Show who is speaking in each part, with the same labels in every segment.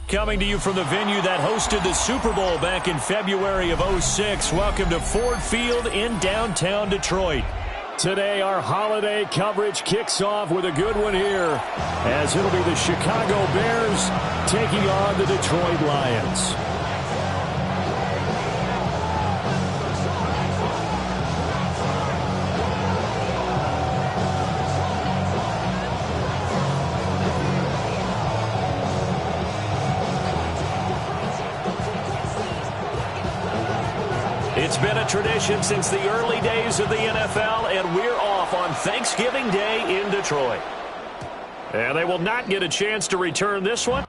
Speaker 1: Coming to you from the venue that hosted the Super Bowl back in February of '06. Welcome to Ford Field in downtown Detroit. Today, our holiday coverage kicks off with a good one here, as it'll be the Chicago Bears taking on the Detroit Lions. It's been a tradition since the early days of the NFL, and we're off on Thanksgiving Day in Detroit. And they will not get a chance to return this one.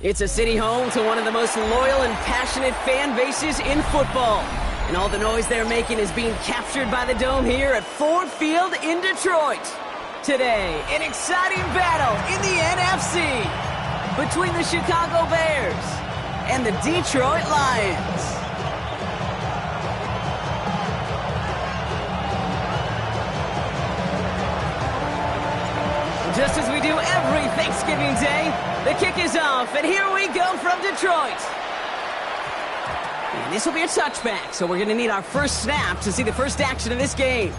Speaker 2: It's a city home to one of the most loyal and passionate fan bases in football. And all the noise they're making is being captured by the Dome here at Ford Field in Detroit. Today, an exciting battle in the NFC between the Chicago Bears and the Detroit Lions. Just as we do every Thanksgiving Day, the kick is off, and here we go from Detroit. And this will be a touchback, so we're going to need our first snap to see the first action of this game.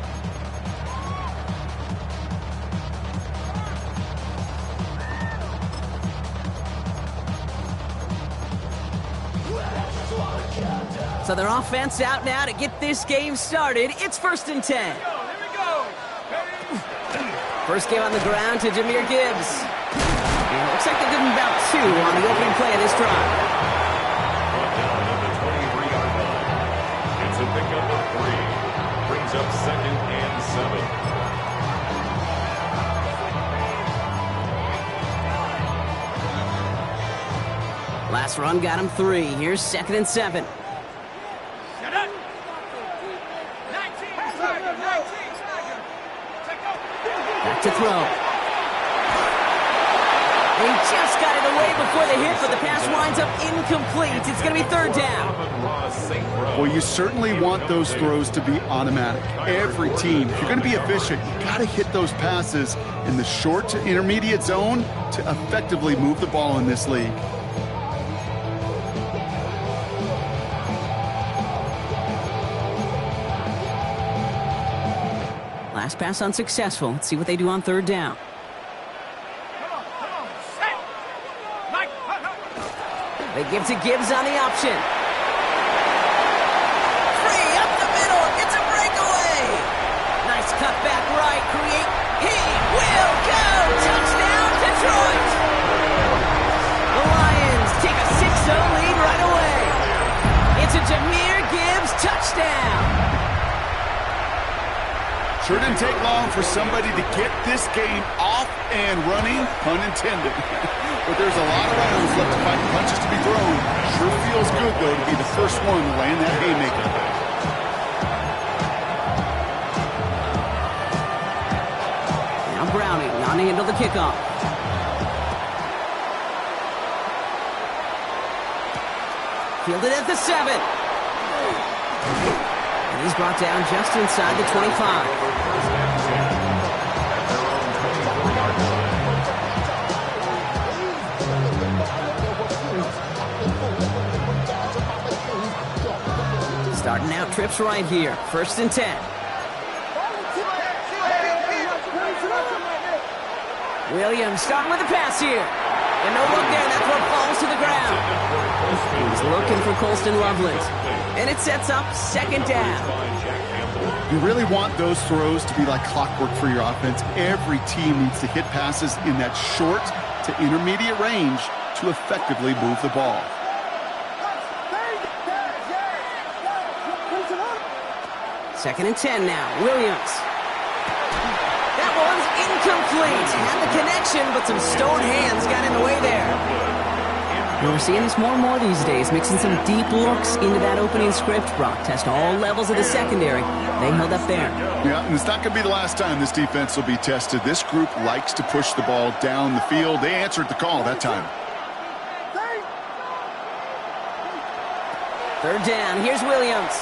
Speaker 2: So their offense out now to get this game started. It's 1st and 10. First game on the ground to Jahmyr Gibbs. And it looks like they did about 2 on the opening play of this drive.
Speaker 3: Down at the 23-yard line. It's a pickup of 3. Brings up 2nd and 7.
Speaker 2: Last run got him 3. Here's 2nd and 7. Back to throw. He just got it away before the hit, but the pass winds up incomplete. It's going to be 3rd down.
Speaker 4: Well, you certainly want those throws to be automatic. Every team, if you're going to be efficient, you got to hit those passes in the short to intermediate zone to effectively move the ball in this league.
Speaker 2: Last pass unsuccessful. Let's see what they do on 3rd down. They give to Gibbs on the option. Free up the middle. It's a breakaway. Nice cut back right. Create. He will go. Touchdown, Detroit. The Lions take a 6-0 lead right away. It's a Jahmyr Gibbs touchdown.
Speaker 4: Sure didn't take long for somebody to get this game off and running, pun intended. But there's a lot of rounds left to find punches to be thrown. Sure feels good, though, to be the first one to land that haymaker.
Speaker 2: Now Browning on to handle the kickoff. Fielded at the 7. And he's brought down just inside the 25. trips right here. 1st and 10. Williams starting with a pass here. And no look there. That throw falls to the ground. He's looking for Colston Loveland. And it sets up 2nd down.
Speaker 4: You really want those throws to be like clockwork for your offense. Every team needs to hit passes in that short to intermediate range to effectively move the ball.
Speaker 2: Second and 10 now. Williams. That one's incomplete. Had the connection, but some stone hands got in the way there. We're seeing this more and more these days, mixing some deep looks into that opening script. Brock test all levels of the secondary. They held up there.
Speaker 4: Yeah, and it's not going to be the last time this defense will be tested. This group likes to push the ball down the field. They answered the call that time.
Speaker 2: 3rd down. Here's Williams.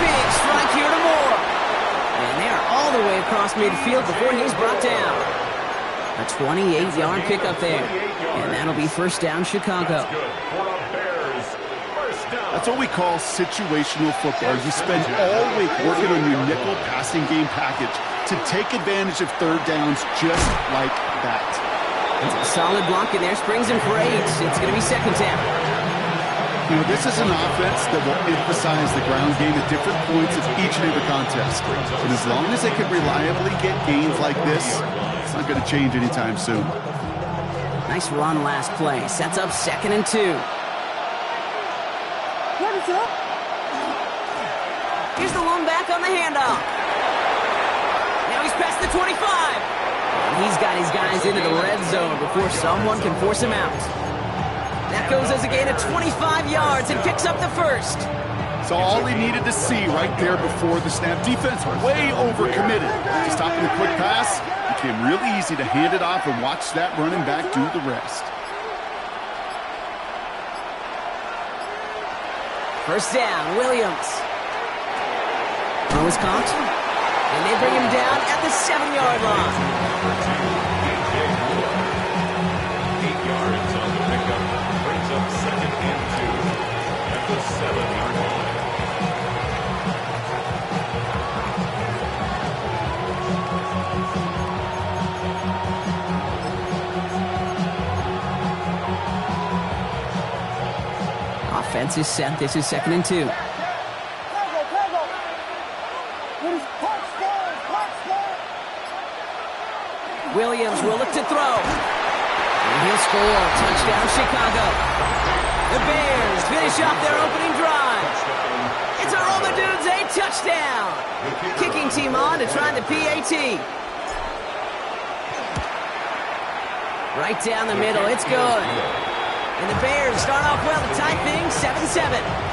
Speaker 2: Big strike here to Moore. And they're all the way across midfield before he's brought down. A 28-yard pickup there. And that'll be 1st down, Chicago.
Speaker 4: That's what we call situational football. You spend all week working on your nickel passing game package to take advantage of 3rd downs just like that.
Speaker 2: That's a solid block in there. Springs him for 8. It's going to be 2nd down.
Speaker 4: You know, this is an offense that will emphasize the ground game at different points of each and every contest. And as long as they can reliably get gains like this, it's not going to change anytime soon.
Speaker 2: Nice run last play. Sets up 2nd and 2. Here's the lone back on the handoff. Now he's past the 25. And he's got his guys into the red zone before someone can force him out. That goes as a gain of 25 yards and picks up the 1st.
Speaker 4: So all he needed to see right there before the snap. Defense way overcommitted to stopping the quick pass. Became really easy to hand it off and watch that running back do the rest.
Speaker 2: 1st down, Williams. Throw is caught. And they bring him down at the 7-yard line.
Speaker 3: 8 yards on the pickup. Brings up 2nd and 2 at the 7-yard line.
Speaker 2: Offense is set. This is 2nd and 2. Williams will look to throw. And he'll score. Touchdown, Chicago. The Bears finish off their opening drive. It's a Roma Dudes, a touchdown. Kicking team on to try the PAT. Right down the middle. It's good. And the Bears start off well to tie things 7-7.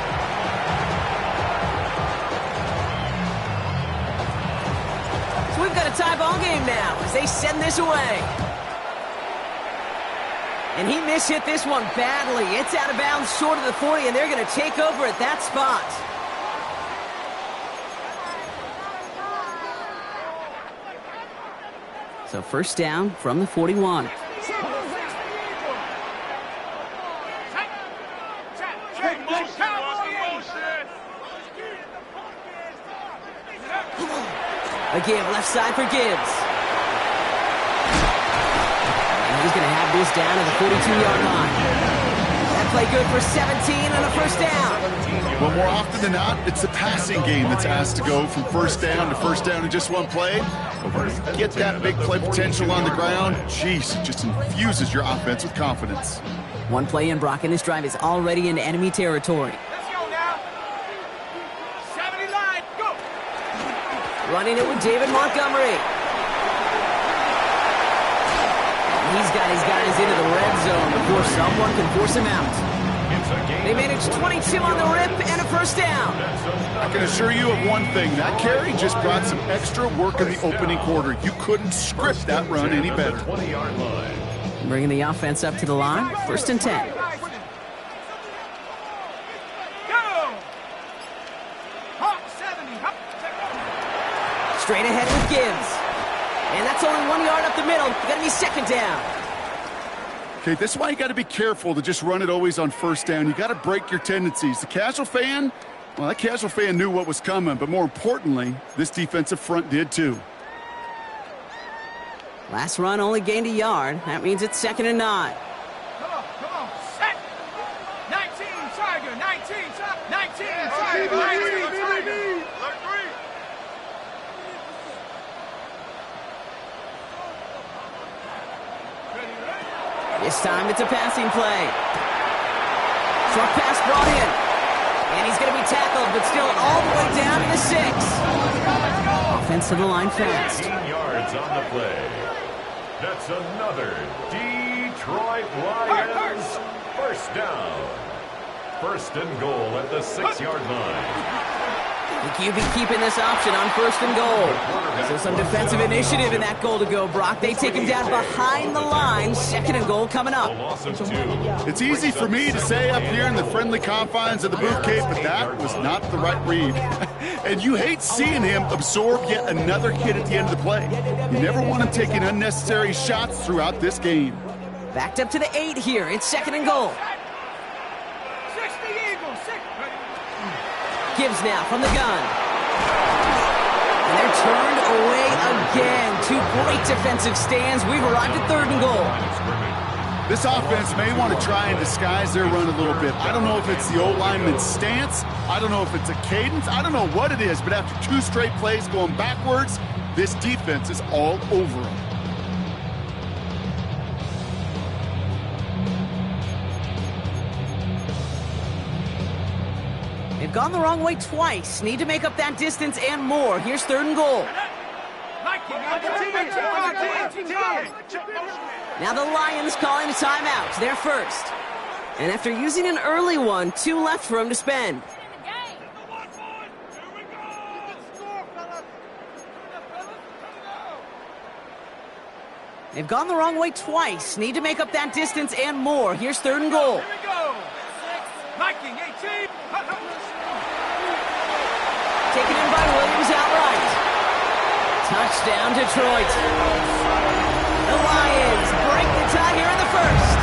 Speaker 2: So we've got a tie ball game now as they send this away. And he mishit this one badly. It's out of bounds short of the 40, and they're going to take over at that spot. So 1st down from the 41. A give left side for Gibbs. And he's going to have this down to the 42-yard line. That play good for 17 and a 1st down.
Speaker 4: Well, more often than not, it's the passing game that's asked to go from 1st down to 1st down in just one play. But when you get that big play potential on the ground, geez, it just infuses your offense with confidence.
Speaker 2: One play in, Brock, and this drive is already into enemy territory. Running it with David Montgomery. And he's got his guys into the red zone before someone can force him out. They managed 22 on the rip and a 1st down.
Speaker 4: I can assure you of one thing. That carry just brought some extra work in the opening quarter. You couldn't script that run any better.
Speaker 2: Bringing the offense up to the line. 1st and 10. Straight ahead with Gibbs. And that's only 1 yard up the middle. Got to be 2nd down.
Speaker 4: Okay, this is why you got to be careful to just run it always on first down. You got to break your tendencies. The casual fan, well, that casual fan knew what was coming, but more importantly, this defensive front did too.
Speaker 2: Last run only gained a yard. That means it's 2nd and 9.
Speaker 5: Come on, set. 19, Tiger, 19, 19, Tiger, 19, Tiger.
Speaker 2: This time it's a passing play. Short pass brought in. And he's going to be tackled, but still all the way down to the 6. Offense to the line fast.
Speaker 3: 19 yards on the play. That's another Detroit Lions first down. 1st and goal at the 6-yard line.
Speaker 2: The QB keeping this option on 1st and goal. So some defensive initiative in that goal to go, Brock. They take him down behind the line. 2nd and goal coming up.
Speaker 4: It's easy for me to say up here in the friendly confines of the Booth Cape, but that was not the right read. And you hate seeing him absorb yet another hit at the end of the play. You never want him taking unnecessary shots throughout this game.
Speaker 2: Backed up to the 8 here. It's 2nd and goal.
Speaker 5: 60 Eagles, 6.
Speaker 2: Gibbs now from the gun. And they're turned away again. 2 great defensive stands. We've arrived at 3rd and goal.
Speaker 4: This offense may want to try and disguise their run a little bit. I don't know if it's the old lineman's stance. I don't know if it's a cadence. I don't know what it is, but after 2 straight plays going backwards, this defense is all over them.
Speaker 2: They've gone the wrong way twice. Need to make up that distance and more. Here's 3rd and goal. Now the Lions calling a timeout. They're first. And after using an early one, 2 left for him to spend. They've gone the wrong way twice. Need to make up that distance and more. Here's 3rd and goal.
Speaker 5: Here we go. Viking 18.
Speaker 2: Taken in by Williams outright. Touchdown, Detroit. The Lions break the tie here in the 1st.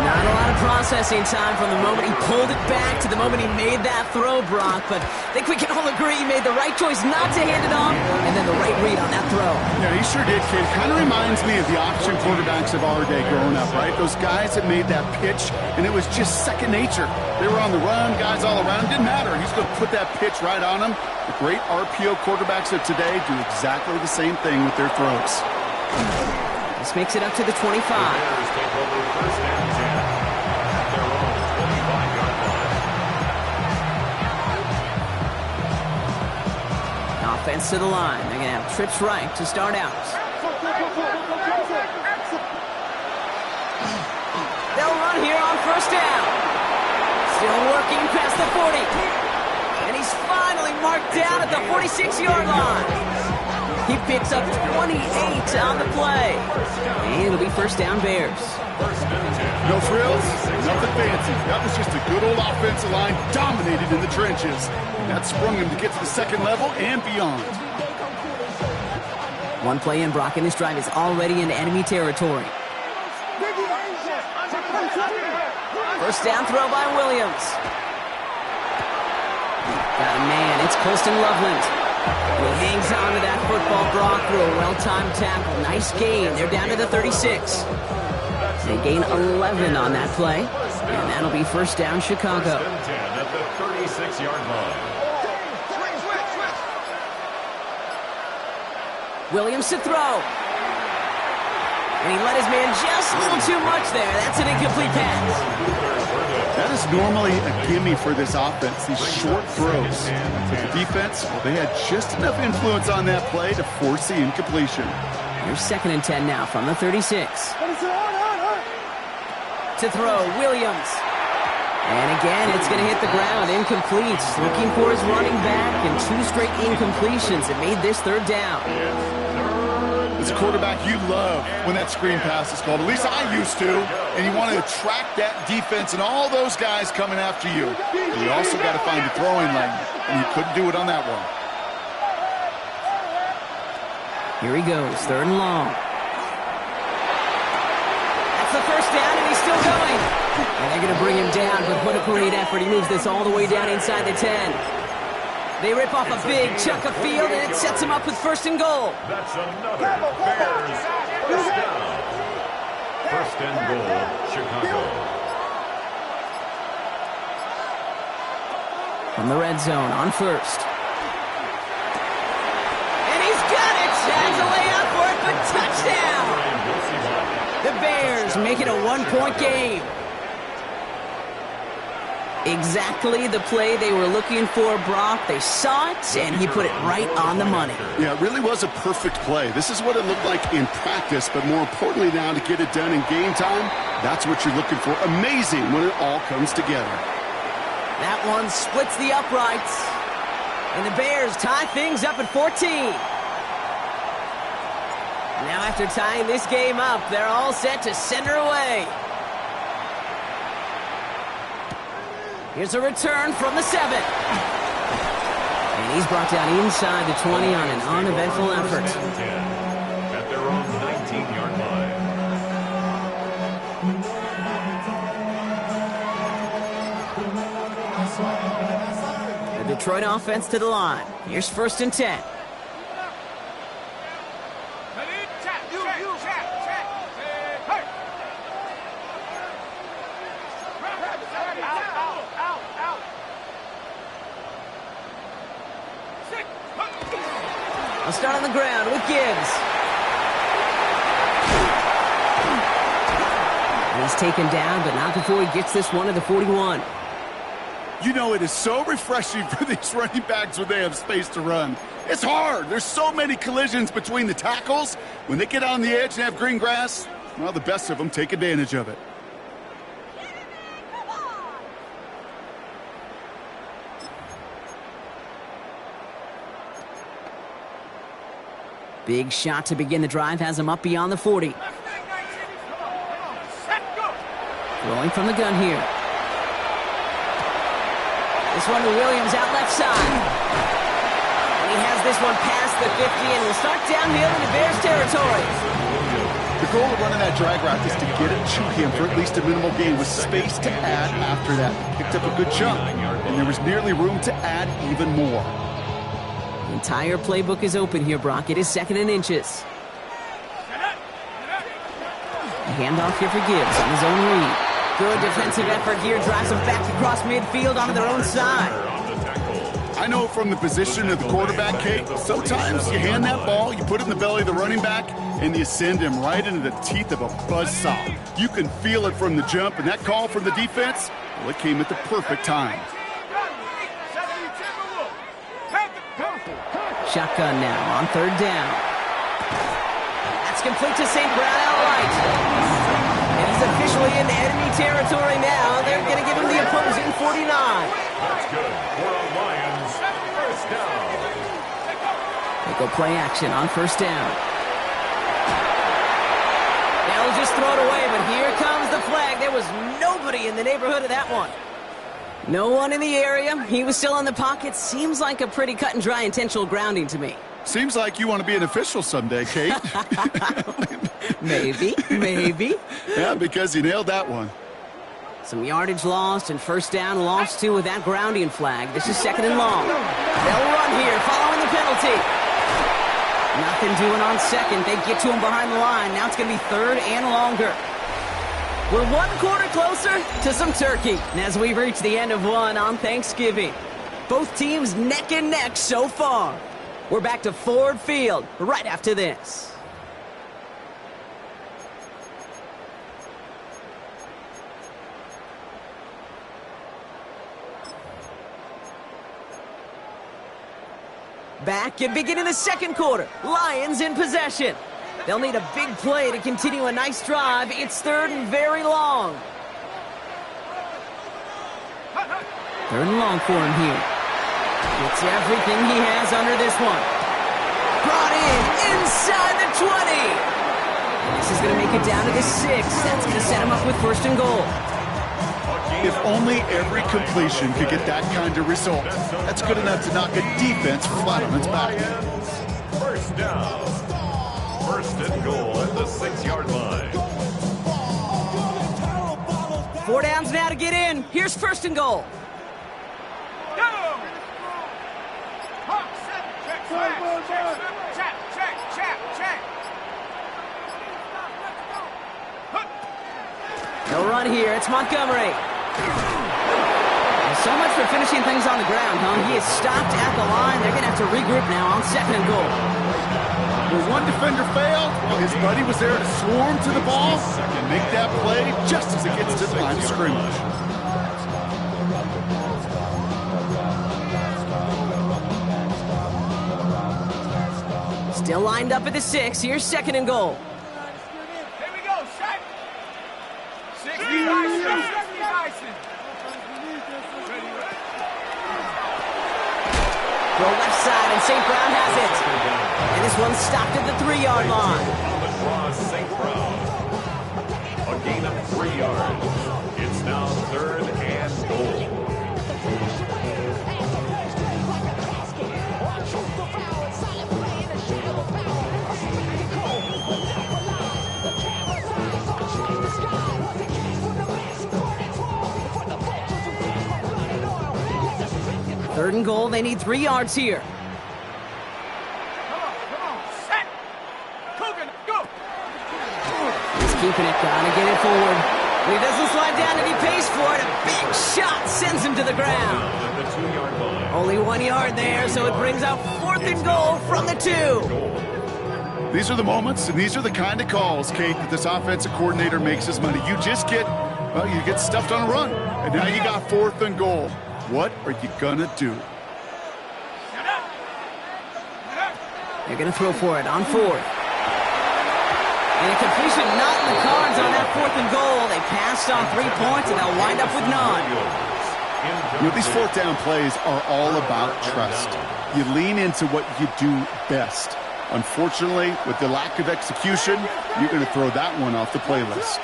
Speaker 2: Not a lot of processing time from the moment he pulled it back to the moment he made that throw, Brock. But I think we can all agree he made the right choice not to hand it off, and then the right read on that throw.
Speaker 4: Yeah, he sure did, kid. Kind of reminds me of the option quarterbacks of our day growing up, right? Those guys that made that pitch, and it was just second nature. They were on the run, guys all around. Didn't matter. He's going to put that pitch right on them. The great RPO quarterbacks of today do exactly the same thing with their throws.
Speaker 2: This makes it up to the 25. Offense to the line. They're going to have trips right to start out. They'll run here on 1st down. Still working past the 40. And he's finally marked down at the 46-yard line. He picks up 28 on the play. And it'll be 1st down Bears.
Speaker 4: No frills, nothing fancy. That was just a good old offensive line dominated in the trenches. That sprung him to get to the 2nd level and beyond.
Speaker 2: 1 play in, Brock, and this drive is already in enemy territory. 1st down throw by Williams. Got a man, it's Colston Loveland. And he hangs on to that football, Brock, through a well-timed tackle. Nice gain. They're down to the 36. They gain 11 on that play, and that'll be 1st down Chicago.
Speaker 3: 1st and 10 at the 36-yard line.
Speaker 2: Williams to throw. And he let his man just a little too much there. That's an incomplete pass.
Speaker 4: That is normally a gimme for this offense, these short throws. But the defense, well, they had just enough influence on that play to force the incompletion.
Speaker 2: Here's 2nd and 10 now from the 36. To throw, Williams. And again, it's going to hit the ground, incomplete. Looking for his running back, and 2 straight incompletions. It made this 3rd down.
Speaker 4: As a quarterback, you love when that screen pass is called. At least I used to. And you want to attract that defense and all those guys coming after you. But you also got to find the throwing lane, and you couldn't do it on that one.
Speaker 2: Here he goes, 3rd and long. gets the first down, and he's still going. And they're going to bring him down, but what a great effort. He moves this all the way down inside the 10. They rip off a big chunk of field, and it sets him up with first and goal.
Speaker 3: That's another Bears first down. First and goal, Chicago.
Speaker 2: From the red zone on first. And he's got it! Has a layup for it, but touchdown! The Bears make it a one-point game. Exactly the play they were looking for, Brock. They saw it, and he put it right on the money.
Speaker 4: Yeah, it really was a perfect play. This is what it looked like in practice, but more importantly now to get it done in game time, that's what you're looking for. Amazing when it all comes together.
Speaker 2: That one splits the uprights, and the Bears tie things up at 14. Now after tying this game up, they're all set to send her away. Here's a return from the 7. And he's brought down inside the 20 on an uneventful effort.
Speaker 3: At their own 19-yard line.
Speaker 2: The Detroit offense to the line. Here's first and 10. I'll start on the ground with Gibbs. He's taken down, but not before he gets this one to the 41.
Speaker 4: You know, it is so refreshing for these running backs when they have space to run. It's hard. There's so many collisions between the tackles. When they get on the edge and have green grass, well, the best of them take advantage of it.
Speaker 2: Big shot to begin the drive has him up beyond the 40. Rolling from the gun here. This one to Williams out left side. And he has this one past the 50 and will start downhill into Bears territory.
Speaker 4: The goal of running that drag route is to get it to him for at least a minimal gain with space to add after that. Picked up a good chunk, and there was nearly room to add even more.
Speaker 2: The entire playbook is open here, Brock. It is second and inches. A handoff here for Gibbs on his own read. Good defensive effort here. Drives them back across midfield onto their own side.
Speaker 4: I know from the position of the quarterback, Kate, sometimes you hand that ball, you put it in the belly of the running back, and you send him right into the teeth of a buzzsaw. You can feel it from the jump, and that call from the defense, well, it came at the perfect time.
Speaker 2: Shotgun now on third down. That's complete to St. Brown outright. And he's officially in enemy territory now. They're going to give him the opposing 49.
Speaker 3: That's good for a Lions first down.
Speaker 2: They go play action on first down. They'll just throw it away, but here comes the flag. There was nobody in the neighborhood of that one. No one in the area. He was still in the pocket. Seems like a pretty cut and dry intentional grounding to me.
Speaker 4: Seems like you want to be an official someday, Kate.
Speaker 2: Maybe.
Speaker 4: Yeah, because you nailed that one.
Speaker 2: Some yardage lost and first down lost too with that grounding flag. This is second and long. They'll run here following the penalty. Nothing doing on second. They get to him behind the line. Now it's going to be third and longer. We're one quarter closer to some turkey. And as we reach the end of one on Thanksgiving, both teams neck and neck so far. We're back to Ford Field right after this. Back and beginning the second quarter. Lions in possession. They'll need a big play to continue a nice drive. It's third and very long. Third and long for him here. Gets everything he has under this one. Brought in inside the 20. This is going to make it down to the 6. That's going to set him up with first and goal.
Speaker 4: If only every completion could get that kind of result. That's good enough to knock a defense flat on its back.
Speaker 3: First down. First and goal at the 6-yard line.
Speaker 2: Here's first and goal.
Speaker 5: Go! Hawk, check, check.
Speaker 2: They'll run here. It's Montgomery. So much for finishing things on the ground, huh? He is stopped at the line. They're going to have to regroup now on second and goal.
Speaker 4: When one defender failed, well, his buddy was there to swarm to the ball and make that play just as it gets to the line of scrimmage.
Speaker 2: Still lined up at the 6. Here's second and goal.
Speaker 5: Here we go, set. 60 Bison.
Speaker 2: Go left side, and St. Brown has it. And this one's stopped at the 3-yard line.
Speaker 3: St. Brown. A gain of 3 yards. It's now third and goal.
Speaker 2: Third and goal, they need 3 yards here.
Speaker 5: Come on, set. Coogan, go.
Speaker 2: He's keeping it, gotta get it forward. He doesn't slide down and he pays for it. A big shot sends him to the ground.
Speaker 3: At the 2-yard line.
Speaker 2: Only 1 yard there, so it brings out fourth and goal from the 2.
Speaker 4: These are the moments, and these are the kind of calls, Kate, that this offensive coordinator makes his money. You just get, well, you get stuffed on a run, and now you got fourth and goal. What are you gonna do?
Speaker 2: They're gonna throw for it on fourth. And a completion not in the cards on that fourth and goal. They passed on 3 points, and they'll wind up with none.
Speaker 4: You know, these fourth down plays are all about trust. You lean into what you do best. Unfortunately, with the lack of execution, you're going to throw that one off the playlist.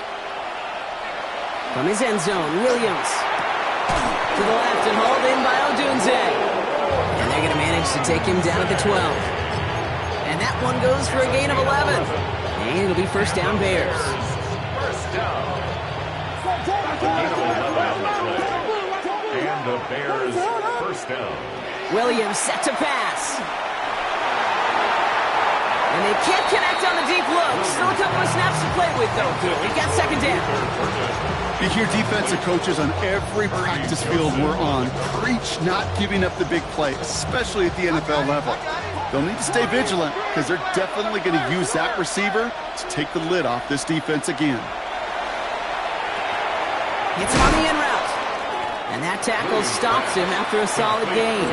Speaker 2: From his end zone, Williams. To the left and hauled in by Odunze. And they're going to manage to take him down at the 12. And that one goes for a gain of 11. And it'll be first down Bears.
Speaker 3: First down. Gain of 11 on the play. And the Bears first down.
Speaker 2: Williams set to pass. And they can't connect on the deep look. Still a couple of snaps to play with, though. We've got second down.
Speaker 4: You hear defensive coaches on every practice field we're on preach not giving up the big play, especially at the NFL level. They'll need to stay vigilant because they're definitely going to use that receiver to take the lid off this defense again.
Speaker 2: It's on the in route. And that tackle stops him after a solid gain.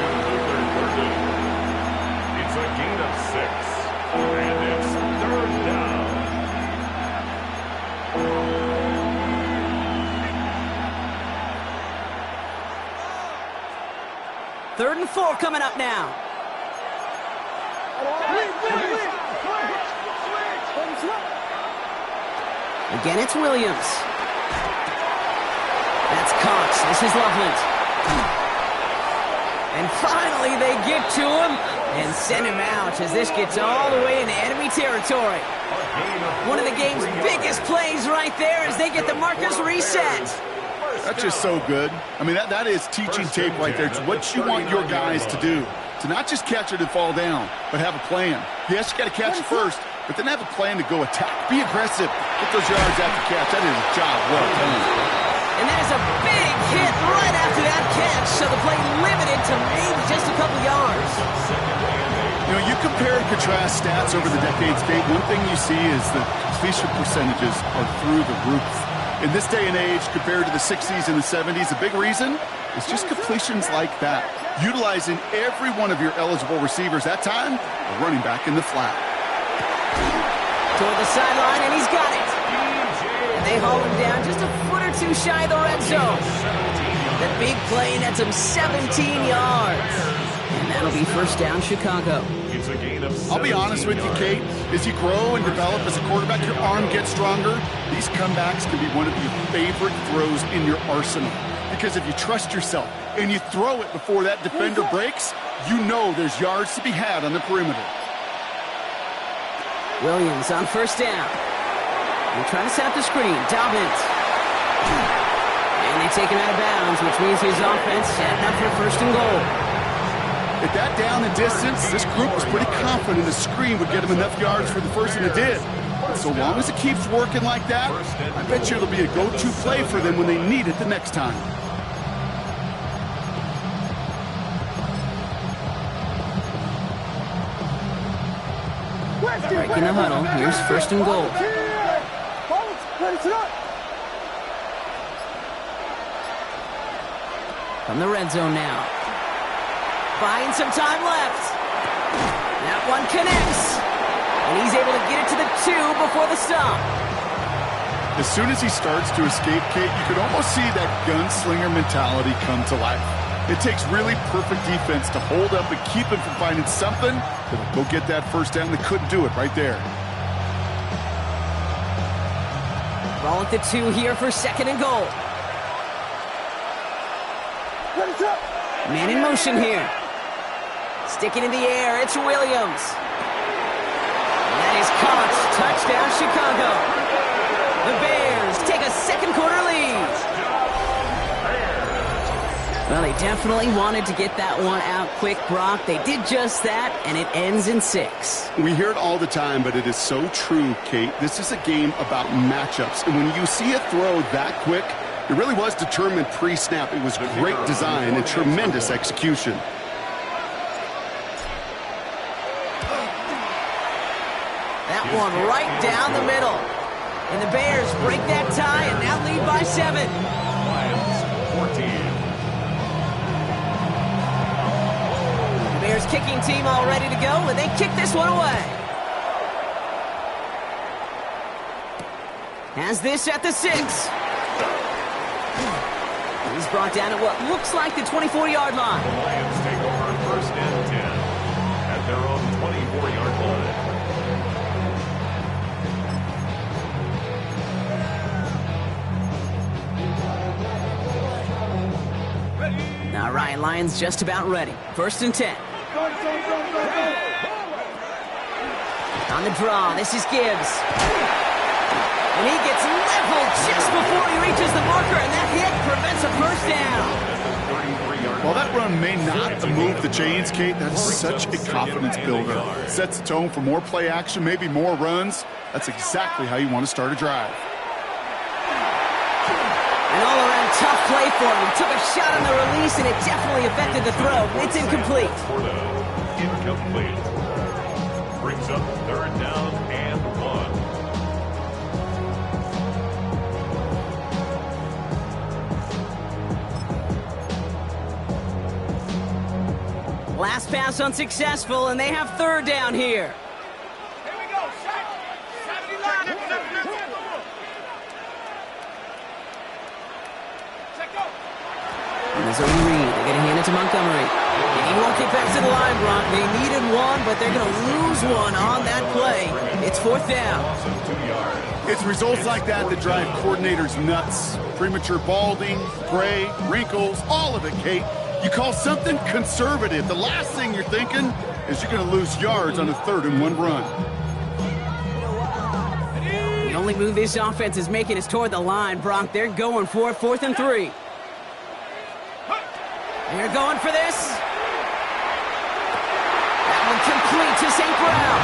Speaker 3: It's a gain of 6. And it's third down.
Speaker 2: Third and 4 coming up now. Again, it's Williams. That's Cox. This is Loveland. And finally, they get to him and send him out as this gets all the way into enemy territory. One of the game's biggest plays right there as they get the markers reset.
Speaker 4: That's just so good. I mean, that is teaching tape right there. It's what you want your guys to do. To not just catch it and fall down, but have a plan. Yes, you got to catch it first, but then have a plan to go attack. Be aggressive. Get those yards after catch. That is a job well done.
Speaker 2: And that is a big hit right after that catch, so the play limited to maybe just a couple yards.
Speaker 4: You know, you compare and contrast stats over the decades, Kate. One thing you see is that completion percentages are through the roof. In this day and age, compared to the 60s and the 70s, a big reason is just completions like that. Utilizing every one of your eligible receivers. That time, a running back in the flat.
Speaker 2: Toward the sideline, and he's got it. And they haul him down just a foot or two shy of the red zone. The big play nets him 17 yards. And that'll be first down Chicago.
Speaker 3: It's a gain of 7.
Speaker 4: I'll be honest with you, Kate. As you grow and develop as a quarterback, your arm gets stronger. These comebacks can be one of your favorite throws in your arsenal. Because if you trust yourself and you throw it before that defender breaks, you know there's yards to be had on the perimeter.
Speaker 2: Williams on first down. They're trying to set up the screen. Dobbins. And they they take him out of bounds, which means his offense setting up for first and goal.
Speaker 4: At that down and distance, this group was pretty confident the screen would get him enough yards for the first, and it did. So long as it keeps working like that, I bet you it'll be a go-to play for them when they need it the next time.
Speaker 2: Breaking the huddle. Here's first and goal. From the red zone now. Buying some time left. That one connects. And he's able to get it to the 2 before the stop.
Speaker 4: As soon as he starts to escape, Kate, you could almost see that gunslinger mentality come to life. It takes really perfect defense to hold up and keep him from finding something that'll go get that first down. They couldn't do it right there.
Speaker 2: Ball at the 2 here for second and goal. Man in motion here. Sticking in the air, it's Williams. And that is caught. Touchdown, Chicago. The Bears take a second quarter lead. Well, they definitely wanted to get that one out quick, Brock. They did just that, and it ends in 6.
Speaker 4: We hear it all the time, but it is so true, Kate. This is a game about matchups. And when you see a throw that quick, it really was determined pre-snap. It was great design and tremendous execution.
Speaker 2: That one right down the middle. And the Bears break that tie and now lead by 7.
Speaker 3: Lions 14.
Speaker 2: The Bears kicking team all ready to go, and they kick this one away. Has this at the 6. He's brought down at what looks like the 24-yard line.
Speaker 3: The Lions take over first and 10 at their own 24-yard line.
Speaker 2: All right, Lions just about ready. First and 10. On the draw, this is Gibbs. And he gets leveled just before he reaches the marker, and that hit prevents a first down.
Speaker 4: While that run may not move the chains, Kate, that is such a confidence builder. It sets the tone for more play action, maybe more runs. That's exactly how you want to start a drive.
Speaker 2: An all-around tough play for him. He took a shot on the release, and it definitely affected the throw. It's incomplete.
Speaker 3: Incomplete. Brings up third down and 1.
Speaker 2: Last pass unsuccessful, and they have third down here.
Speaker 5: Here we go, shot. 79. Check go.
Speaker 2: And there's a read. They're going to hand it to Montgomery. And he won't get back to the line, Brock. They needed one, but they're going to lose one on that play. It's fourth down.
Speaker 4: It's results like that that drive coordinators nuts. Premature balding, gray, wrinkles, all of it, Kate. You call something conservative. The last thing you're thinking is you're going to lose yards on a 3rd and 1 run.
Speaker 2: The only move this offense is making is toward the line, Brock. They're going for it, 4th and 3. They're going for this. That one complete to St. Brown.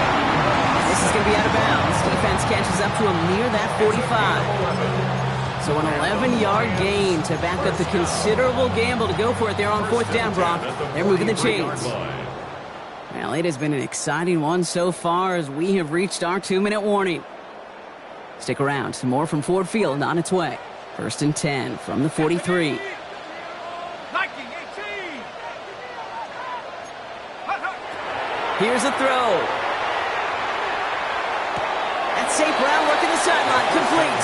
Speaker 2: This is going to be out of bounds. Defense catches up to him near that 45. So an 11-yard gain to back up the considerable gamble to go for it there on 4th down, Brock. They're moving the chains. Well, it has been an exciting one so far as we have reached our 2-minute warning. Stick around. Some more from Ford Field on its way. 1st and 10 from the 43. Here's a throw. That's St. Brown working the sideline. Complete.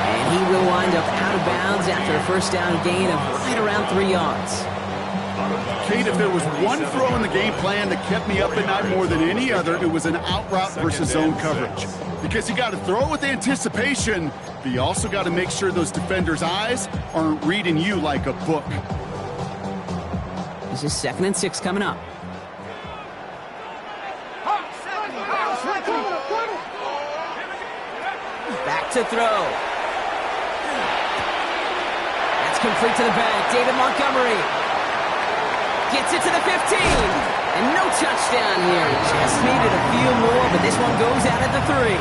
Speaker 2: And he will wind up out of bounds after a first down gain of right around 3 yards.
Speaker 4: Kate, if there was one throw in the game plan that kept me up at night more than any other, it was an out route versus zone coverage. Because you got to throw with anticipation, but you also got to make sure those defenders' eyes aren't reading you like a book.
Speaker 2: This is 2nd and 6 coming up. Back to throw. That's It's complete to the back. David Montgomery gets it to the 15. And no touchdown here. Just needed a few more, but this one goes out at the 3.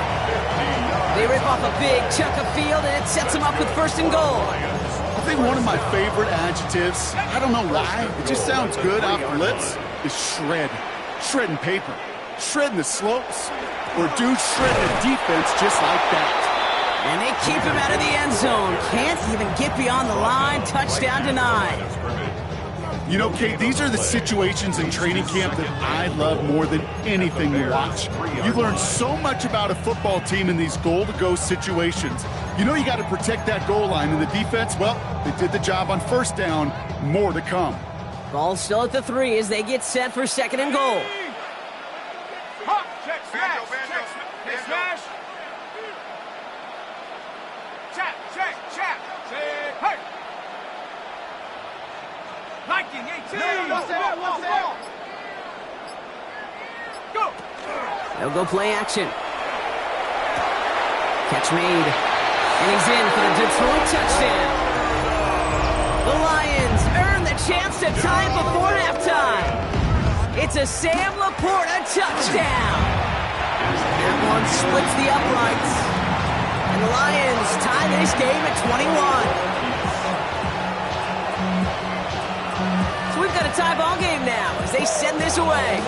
Speaker 2: They rip off a big chunk of field, and it sets them up with 1st and goal.
Speaker 4: I think one of my favorite adjectives, I don't know why, it just sounds good off the lips, is shred. Shredding paper. Shredding the slopes. Or dude shredding a defense just like that.
Speaker 2: And they keep him out of the end zone. Can't even get beyond the line. Touchdown denied.
Speaker 4: You know, Kate, these are the situations in training camp that I love more than anything to watch. You learn so much about a football team in these goal-to-go situations. You know you got to protect that goal line, and the defense, well, they did the job on 1st down. More to come.
Speaker 2: Ball still at the 3 as they get set for 2nd and goal.
Speaker 5: Hop, check, smash, check, smash. Check, hey. Viking 18. Go.
Speaker 2: They'll go play action. Catch made. And he's in for the Detroit touchdown. The Lions earn the chance to tie it before halftime. It's a Sam Laporta touchdown. That one splits the uprights. And the Lions tie this game at 21. So we've got a tie ball game now as they send this away.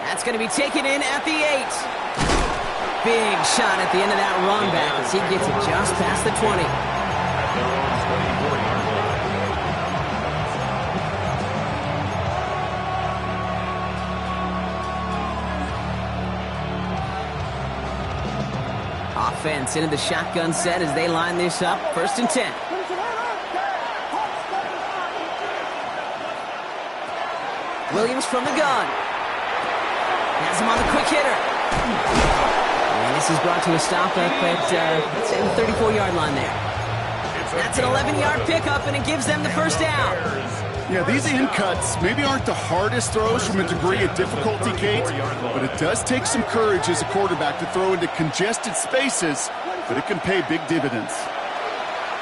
Speaker 2: That's going to be taken in at the 8. Big shot at the end of that run back as he gets it just past the 20. Offense into the shotgun set as they line this up. 1st and 10. Williams from the gun. Has him on the quick hitter. And this is brought to a stop up at the 34-yard line there. That's an 11-yard pickup, and it gives them the 1st down.
Speaker 4: Yeah, these in cuts maybe aren't the hardest throws from a degree of difficulty, Kate, but it does take some courage as a quarterback to throw into congested spaces, but it can pay big dividends.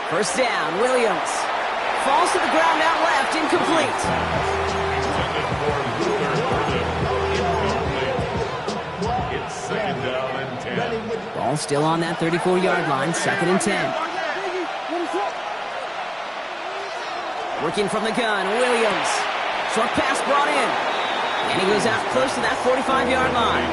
Speaker 2: 1st down, Williams. Falls to the ground out left, incomplete.
Speaker 3: It's 2nd down and 10.
Speaker 2: Ball still on that 34-yard line, 2nd and 10. Working from the gun, Williams. Short pass brought in. And he goes out close to that 45-yard line.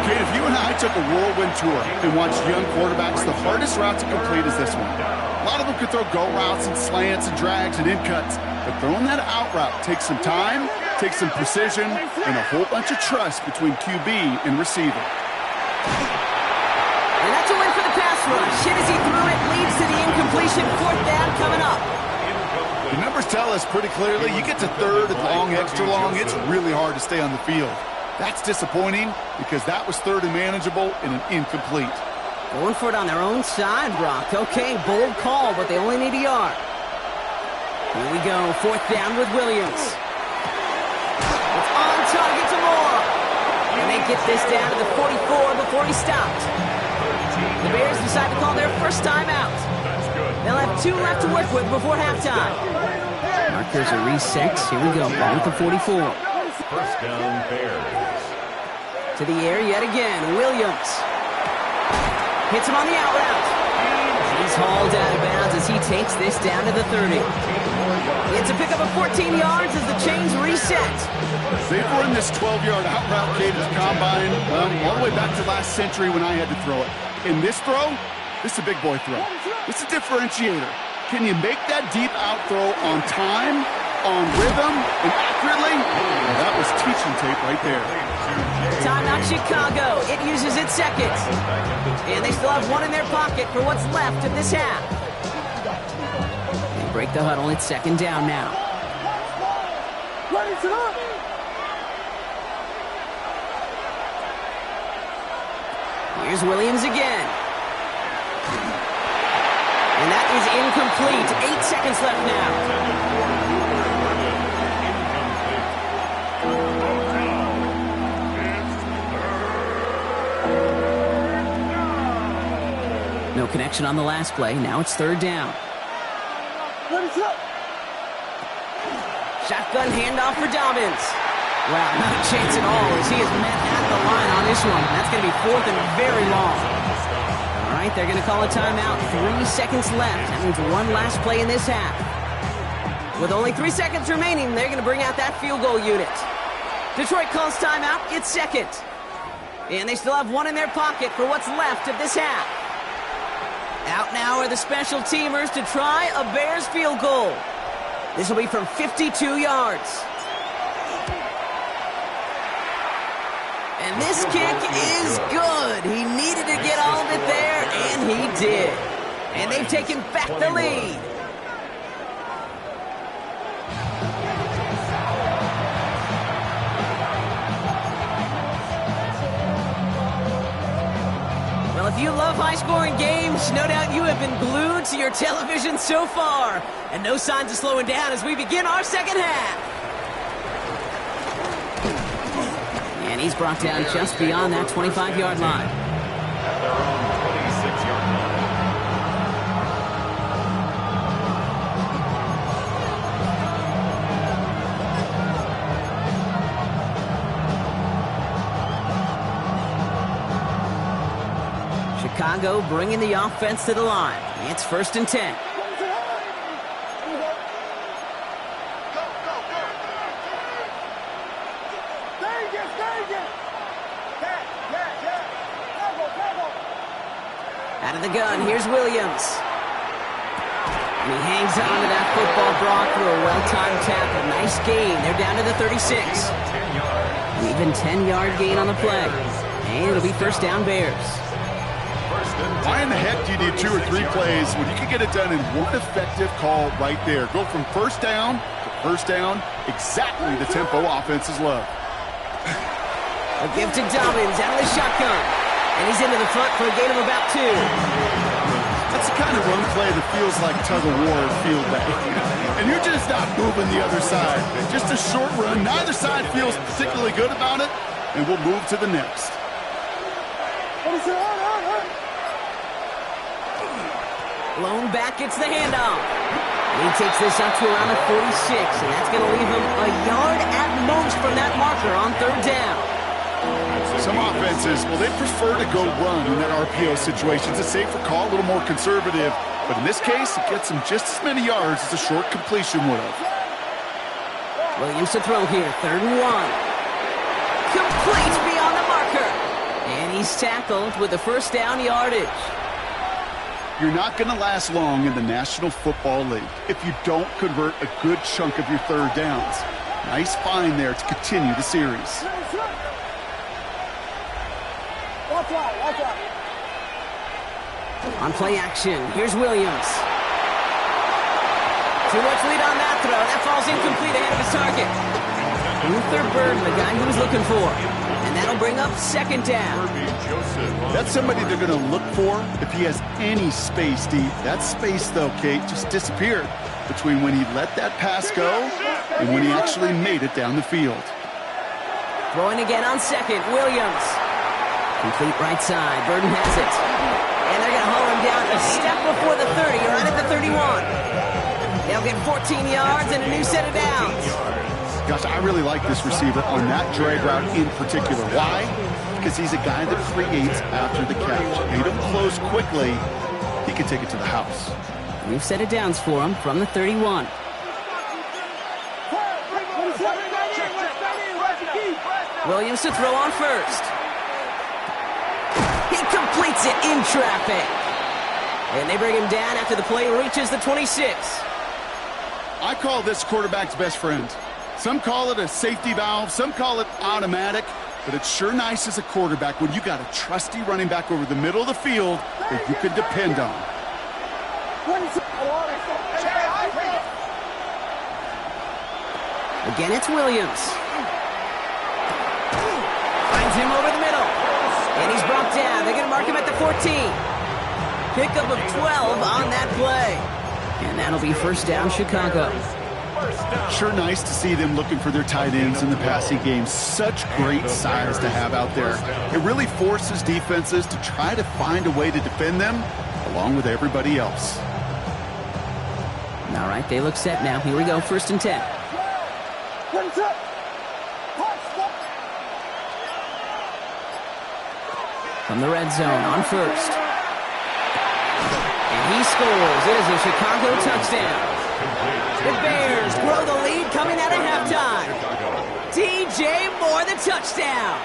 Speaker 4: Okay, if you and I took a whirlwind tour and watched young quarterbacks, the hardest route to complete is this one. A lot of them could throw go routes and slants and drags and in cuts, but throwing that out route takes some time, takes some precision, and a whole bunch of trust between QB and receiver.
Speaker 2: And that's a win for the pass rush. Hit as he threw it, leads to the incompletion. 4th down coming up.
Speaker 4: The numbers tell us pretty clearly, you get to 3rd and long, extra long, it's really hard to stay on the field. That's disappointing because that was 3rd and manageable and an incomplete.
Speaker 2: Going for it on their own side, Brock. Okay, bold call, but they only need a yard. Here we go, 4th down with Williams. It's on target to Moore. And they get this down to the 44 before he stopped. The Bears decide to call their 1st time out. They'll have 2 left to work with before halftime. Markers are reset. Here we go. Ball with the 44.
Speaker 3: 1st down, Bears.
Speaker 2: To the air yet again. Williams. Hits him on the out route. He's hauled out of bounds as he takes this down to the 30. It's a pickup of 14 yards as the chains reset.
Speaker 4: They've run this 12-yard out route, Kate, at the combine, well, all the way back to last century when I had to throw it. In this throw, this is a big boy throw. It's a differentiator. Can you make that deep out throw on time, on rhythm, and accurately? Well, that was teaching tape right there.
Speaker 2: Timeout Chicago. It uses its 2nd. And they still have 1 in their pocket for what's left of this half. They break the huddle. It's 2nd down now. Here's Williams again. And that is incomplete. 8 seconds left now. No connection on the last play. Now it's third down. Shotgun handoff for Dobbins. Wow, not a chance at all as he is met at the line on this one. That's going to be fourth and very long. All right, they're going to call a timeout. 3 seconds left. That means one last play in this half. With only 3 seconds remaining, they're going to bring out that field goal unit. Detroit calls timeout. It's second. And they still have one in their pocket for what's left of this half. Out now are the special teamers to try a Bears field goal. This will be from 52 yards. And this kick is good. He needed to get all of it there, and he did. And they've taken back the lead. Well, if you love high-scoring games, no doubt you have been glued to your television so far. And no signs of slowing down as we begin our second half. And he's brought down just beyond that 25-yard line.
Speaker 3: At their own 26-yard line.
Speaker 2: Chicago bringing the offense to the line. It's 1st and 10. Out of the gun, here's Williams. And he hangs on to that football, Brock, through a well-timed tackle. Nice gain. They're down to the 36. An even 10-yard gain on the play. And it'll be first down Bears.
Speaker 4: Why in the heck do you need 2 or 3 plays when you can get it done in one effective call right there? Go from first down to first down, exactly the tempo offenses love.
Speaker 2: A give to Dobbins out of the shotgun. And he's into the front for a gain of about 2.
Speaker 4: That's the kind of run play that feels like tug-of-war field day. And you're just not moving the other side. Just a short run. Neither side feels particularly good about it, and we'll move to the next.
Speaker 2: Blown back, it's the handoff. He takes this up to around the 46, and that's going to leave him a yard at most from that marker on third down.
Speaker 4: Some offenses, well, they prefer to go run in that RPO situation. It's a safer call, a little more conservative. But in this case, it gets him just as many yards as a short completion would have.
Speaker 2: Williams to throw here, 3rd and 1. Complete beyond the marker. And he's tackled with the first down yardage.
Speaker 4: You're not going to last long in the National Football League if you don't convert a good chunk of your third downs. Nice find there to continue the series.
Speaker 2: On play action, here's Williams. Too much lead on that throw. That falls incomplete ahead of his target. Luther Burden, the guy he was looking for. And that'll bring up second down.
Speaker 4: That's somebody they're going to look for if he has any space deep. That space, though, Kate, just disappeared between when he let that pass go and when he actually made it down the field.
Speaker 2: Throwing again on second, Williams. Complete right side, Burden has it. And they're going to haul him down a step before the 30, right at the 31. They'll get 14 yards and a new set of downs.
Speaker 4: Gosh, I really like this receiver on that drag route in particular. Why? Because he's a guy that creates after the catch. Made him close quickly, he can take it to the house.
Speaker 2: New set of downs for him from the 31. Williams to throw on first. He completes it in traffic. And they bring him down after the play reaches the 26.
Speaker 4: I call this quarterback's best friend. Some call it a safety valve, some call it automatic, but it's sure nice as a quarterback when you got a trusty running back over the middle of the field that you can depend on.
Speaker 2: Again, it's Williams. Finds him over the middle. And he's brought down. They're going to mark him at the 14. Pickup of 12 on that play. And that'll be first down, Chicago.
Speaker 4: Sure nice to see them looking for their tight ends in the passing game. Such great size to have out there. It really forces defenses to try to find a way to defend them. A along with everybody else.
Speaker 2: All right, they look set now. Here we go, 1st and 10. From the red zone on 1st. And he scores. It is a Chicago touchdown. The Bears grow the lead coming out of halftime. DJ Moore, the touchdown.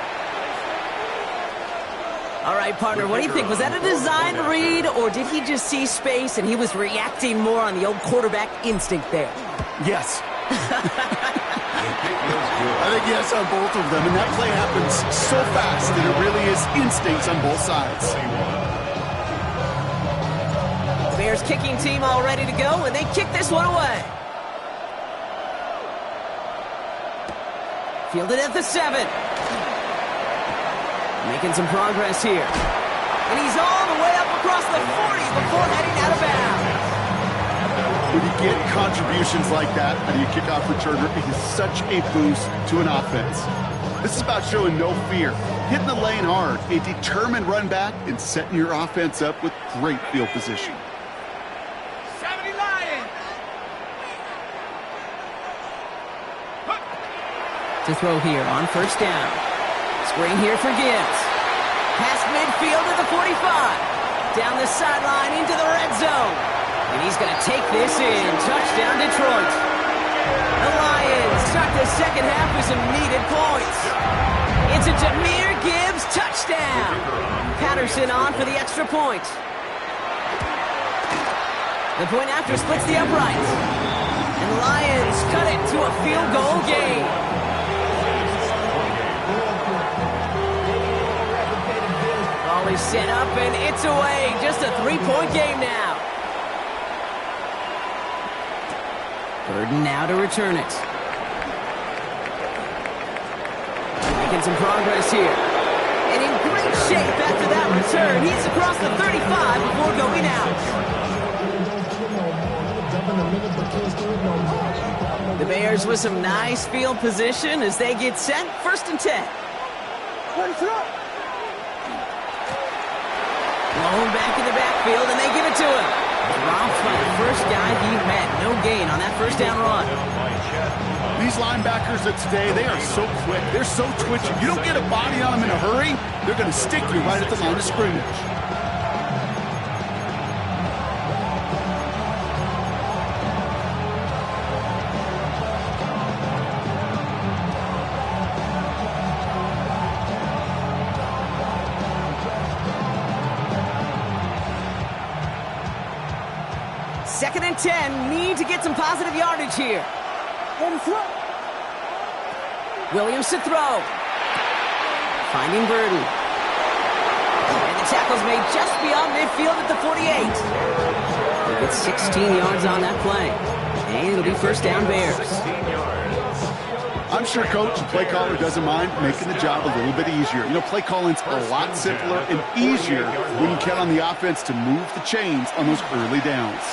Speaker 2: All right, partner, what do you think? Was that a design read, or did he just see space and he was reacting more on the old quarterback instinct there?
Speaker 4: Yes. I think yes on both of them, and that play happens so fast that it really is instincts on both sides.
Speaker 2: Bears kicking team all ready to go, and they kick this one away. Fielded at the 7. Making some progress here. And he's all the way up across the 40 before heading out of bounds.
Speaker 4: When you get contributions like that out of your kickoff returner, it is such a boost to an offense. This is about showing no fear, hitting the lane hard, a determined run back, and setting your offense up with great field position.
Speaker 5: 70 Lions!
Speaker 2: To throw here on 1st down. Screen here for Gibbs. Past midfield at the 45. Down the sideline into the red zone. And he's going to take this in. Touchdown, Detroit. The Lions start the second half with some needed points. It's a Jahmyr Gibbs touchdown. Patterson on for the extra point. The point after splits the uprights. And the Lions cut it to a field goal game. Ball is set up and it's away. Just a 3-point game now. 3rd and now to return it. Making some progress here. And in great shape after that return. He's across the 35 before going out. The Bears with some nice field position as they get set. 1st and 10. Blown back in the backfield, and they give it to him. Dropped by the first guy he met. No gain on that 1st down run.
Speaker 4: These linebackers of today, they are so quick. They're so twitchy. You don't get a body on them in a hurry, they're going to stick you right at the line of scrimmage.
Speaker 2: Second and 10, need to get some positive yardage here. Williams to throw. Finding Burden. And the tackle's made just beyond midfield at the 48. He'll get 16 yards on that play. And it'll be 1st down Bears.
Speaker 4: I'm sure coach and play caller doesn't mind making the job a little bit easier. You know, play calling's a lot simpler and easier when you count on the offense to move the chains on those early downs.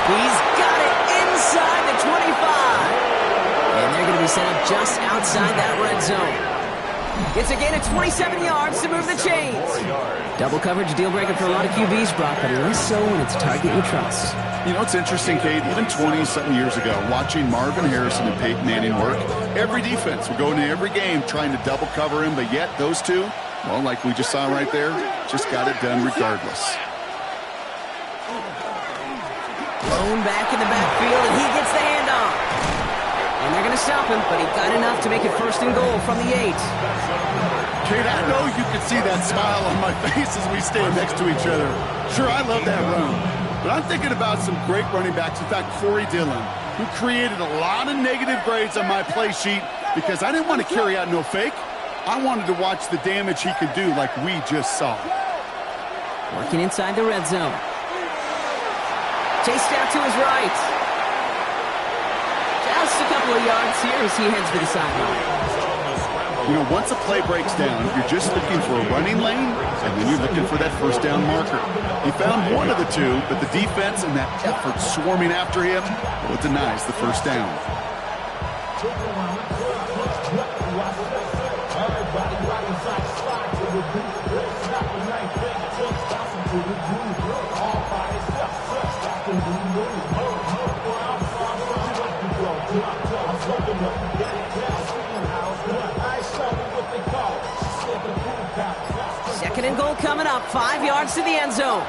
Speaker 2: He's got it inside the 25. And they're going to be set up just outside that red zone. It's a gain of 27 yards to move the chains. Double coverage deal breaker for a lot of QBs, Brock, but less so when it's a target you trust.
Speaker 4: You know, it's interesting, Kate, even 20-something years ago, watching Marvin Harrison and Peyton Manning work, every defense would go into every game trying to double cover him, but yet those two, well, like we just saw right there, just got it done regardless.
Speaker 2: Blown back in the backfield, and he gets the handoff. And they're going to stop him, but he got enough to make it 1st and goal from the 8.
Speaker 4: Kate, I know you can see that smile on my face as we stand next to each other. Sure, I love that run. But I'm thinking about some great running backs. In fact, Corey Dillon, who created a lot of negative grades on my play sheet because I didn't want to carry out no fake. I wanted to watch the damage he could do like we just saw.
Speaker 2: Working inside the red zone. Chased out to his right. Just a couple of yards here as he heads for the sideline.
Speaker 4: You know, once a play breaks down, you're just looking for a running lane, and then you're looking for that 1st down marker. He found one of the two, but the defense and that effort swarming after him, well, it denies the 1st down.
Speaker 2: Second and goal coming up, 5 yards to the end zone.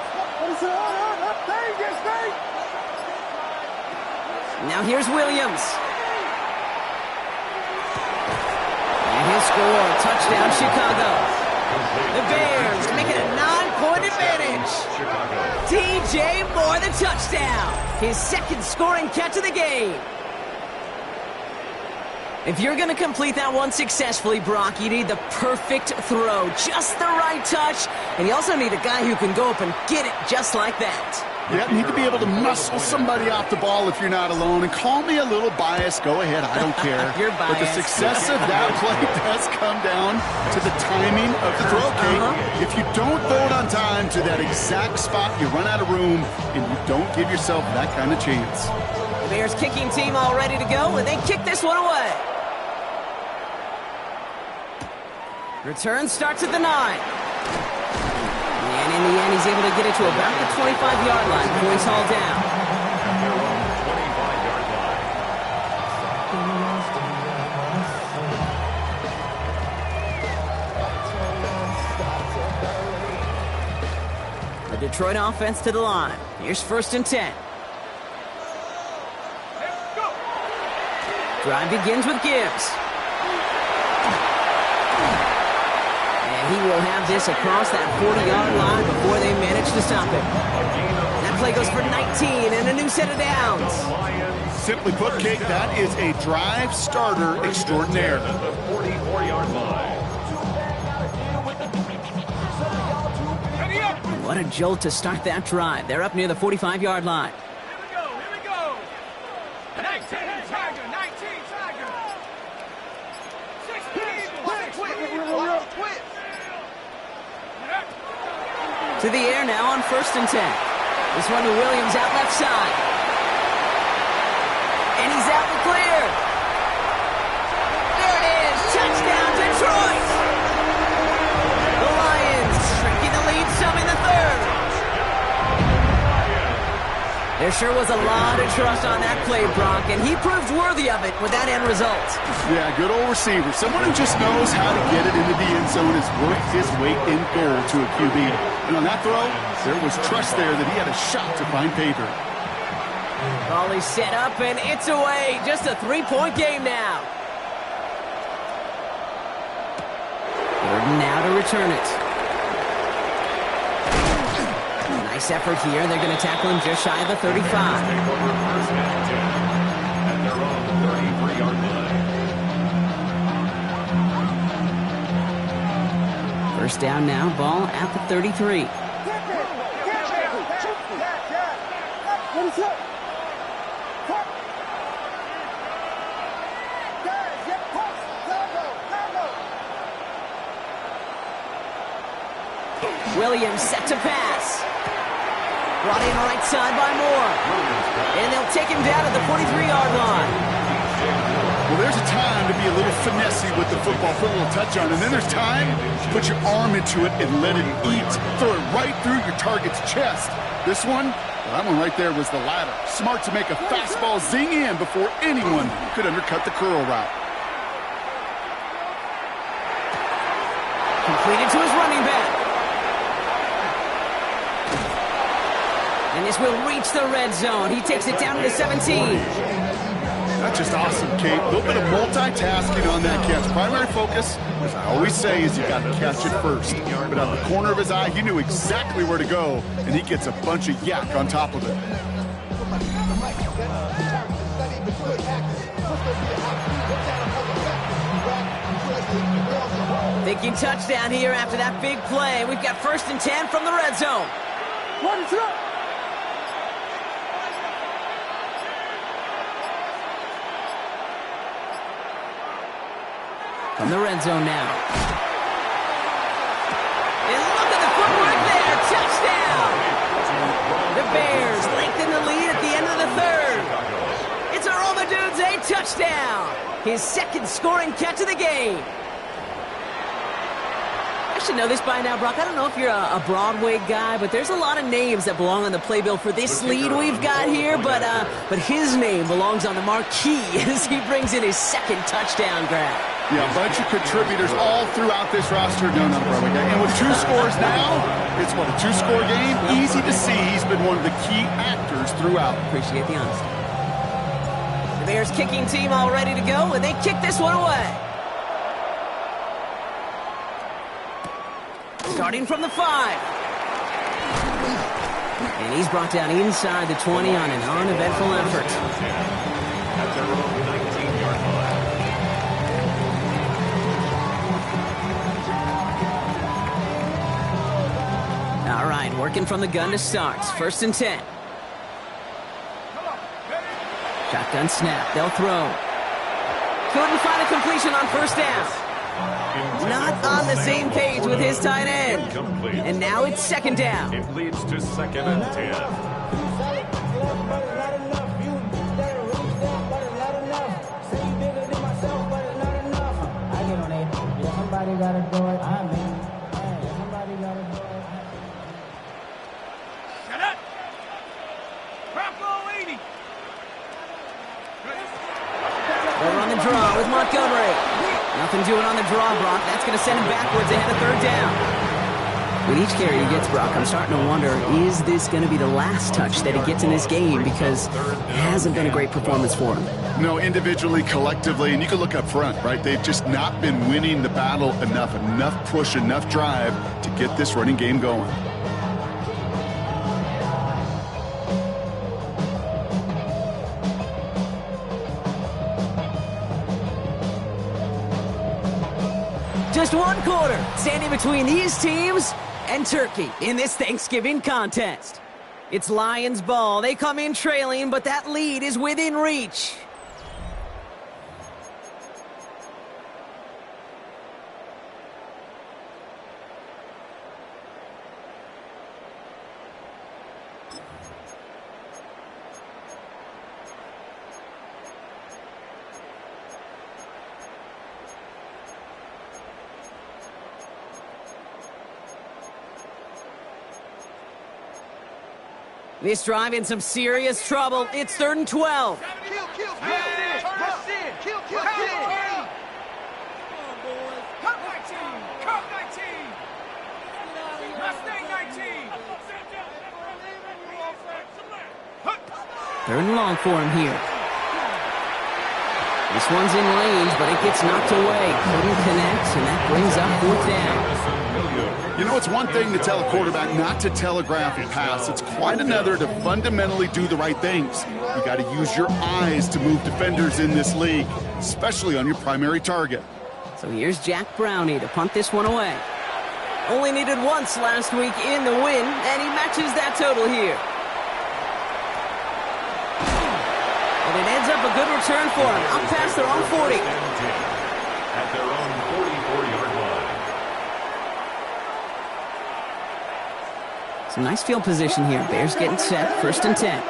Speaker 2: Now here's Williams. And he'll score. Touchdown, Chicago. The Bears make it a 9-point advantage. DJ Moore, the touchdown. His second scoring catch of the game. If you're going to complete that one successfully, Brock, you need the perfect throw. Just the right touch. And you also need a guy who can go up and get it just like that.
Speaker 4: Yeah, need to be able to muscle somebody off the ball if you're not alone. And call me a little biased. Go ahead. I don't care.
Speaker 2: You're biased.
Speaker 4: But the success of that play does come down to the timing of the throw, Kate. If you don't throw it on time to that exact spot, you run out of room, and you don't give yourself that kind of chance.
Speaker 2: The Bears kicking team all ready to go, and they kick this one away. Return starts at the 9. And in the end, he's able to get it to about the 25-yard line before he's hauled down. 25-yard line. The Detroit offense to the line. Here's 1st and 10. Drive begins with Gibbs. He will have this across that 40-yard line before they manage to stop it. That play goes for 19 and a new set of downs.
Speaker 4: Simply put, Kate, that is a drive starter extraordinaire.
Speaker 3: The 44-yard line.
Speaker 2: What a jolt to start that drive. They're up near the 45-yard line.
Speaker 5: Here we go. 19 Tiger, 19 Tiger. 16,
Speaker 2: to the air now on 1st and 10. This one to Williams out left side. And he's out and clear. There it is. Touchdown, Detroit. The Lions shrinking the lead some in the 3rd. There sure was a lot of trust on that play, Brock, and he proved worthy of it with that end result.
Speaker 4: Yeah, good old receiver. Someone who just knows how to get it into the end zone is worth his weight in gold to a QB. And on that throw, there was trust there that he had a shot to find paper.
Speaker 2: Ball is set up, and it's away. Just a 3-point game now. 3rd now to return it. Nice effort here. They're going to tackle him just shy of the 35.
Speaker 3: At their own 33-yard line.
Speaker 2: 1st down now, ball at the 33. Williams set to pass. Brought in right side by Moore. And they'll take him down at the 43-yard line.
Speaker 4: Well, there's a time to be a little finessey with the football, put a little touch on, and then there's time to put your arm into it and let it eat. Throw it right through your target's chest. This one, well, that one right there was the latter. Smart to make a fastball zing in before anyone could undercut the curl route.
Speaker 2: Completed to his running back. And this will reach the red zone. He takes it down to the 17.
Speaker 4: That's just awesome, Kate. A little bit of multitasking on that catch. Primary focus, as I always say, is you got to catch it first. But out of the corner of his eye, he knew exactly where to go, and he gets a bunch of yak on top of it.
Speaker 2: Thinking touchdown here after that big play. We've got 1st and 10 from the red zone. From the red zone now. And look at the footwork there. Touchdown! The Bears lengthen the lead at the end of the 3rd. It's Aroma Dudes, a touchdown. His second scoring catch of the game. I should know this by now, Brock. I don't know if you're a Broadway guy, but there's a lot of names that belong on the playbill for this lead we've got here. But his name belongs on the marquee as he brings in his second touchdown grab.
Speaker 4: Yeah, a bunch of contributors all throughout this roster. No, not a Broadway guy. And with 2 scores now, it's what, a 2-score game? Easy to see he's been one of the key actors throughout.
Speaker 2: Appreciate the honesty. The Bears kicking team all ready to go, and they kick this one away. Starting from the 5. And he's brought down inside the 20 on an uneventful effort.
Speaker 3: At their own 19-yard line.
Speaker 2: All right, working from the gun to start. 1st and 10. Shotgun snap. They'll throw. Couldn't find a completion on 1st down. Not on the same page with his tight end. And now it's 2nd down.
Speaker 3: It leads to 2nd and 10.
Speaker 6: Somebody gotta do it. I mean, somebody gotta do it.
Speaker 5: Shut up! Bronco 80!
Speaker 2: Over on the draw with Montgomery. Nothing doing on the draw, Brock. That's going to send him backwards ahead of 3rd down. With each carry he gets, Brock, I'm starting to wonder, is this going to be the last touch that he gets in this game? Because it hasn't been a great performance for him.
Speaker 4: No, individually, collectively, and you can look up front, right? They've just not been winning the battle enough push, enough drive to get this running game going.
Speaker 2: Just 1 quarter standing between these teams and Turkey in this Thanksgiving contest. It's Lions ball. They come in trailing, but that lead is within reach. This drive in some serious trouble. It's 3rd and 12.
Speaker 5: Kill, kill, kill! Rush in! Kill, kill, kill! Come on, boys! Cut 19! Cut 19! Mustang 19!
Speaker 2: 3rd and long for him here. This one's in range, but it gets knocked away. Couldn't connect, and that brings up 4th down.
Speaker 4: You know, it's one thing to tell a quarterback not to telegraph a pass. It's quite another to fundamentally do the right things. You got to use your eyes to move defenders in this league, especially on your primary target.
Speaker 2: So here's Jack Brownie to punt this one away. Only needed once last week in the win, and he matches that total here. And it ends up a good return for him. Up past their own 40.
Speaker 3: At their own 44-yard line.
Speaker 2: Some nice field position here. Bears getting set. 1st and 10.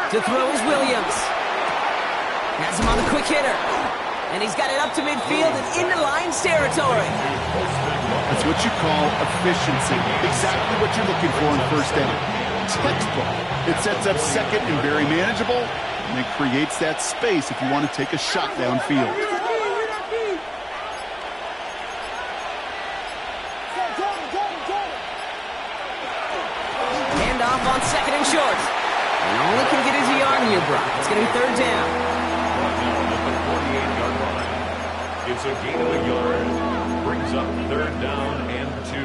Speaker 2: To throw is Williams. Has him on the quick hitter. And he's got it up to midfield and into Lions territory.
Speaker 4: That's what you call efficiency. Exactly what you're looking for in 1st down. Textbook. It sets up 2nd and very manageable, and it creates that space if you want to take a shot downfield.
Speaker 2: Hand off on 2nd and short. And all he can get is a yard here, Brock. It's going to be 3rd down.
Speaker 3: Brought down at the 48-yard line. It's a gain of a yard. Brings up 3rd down and 2.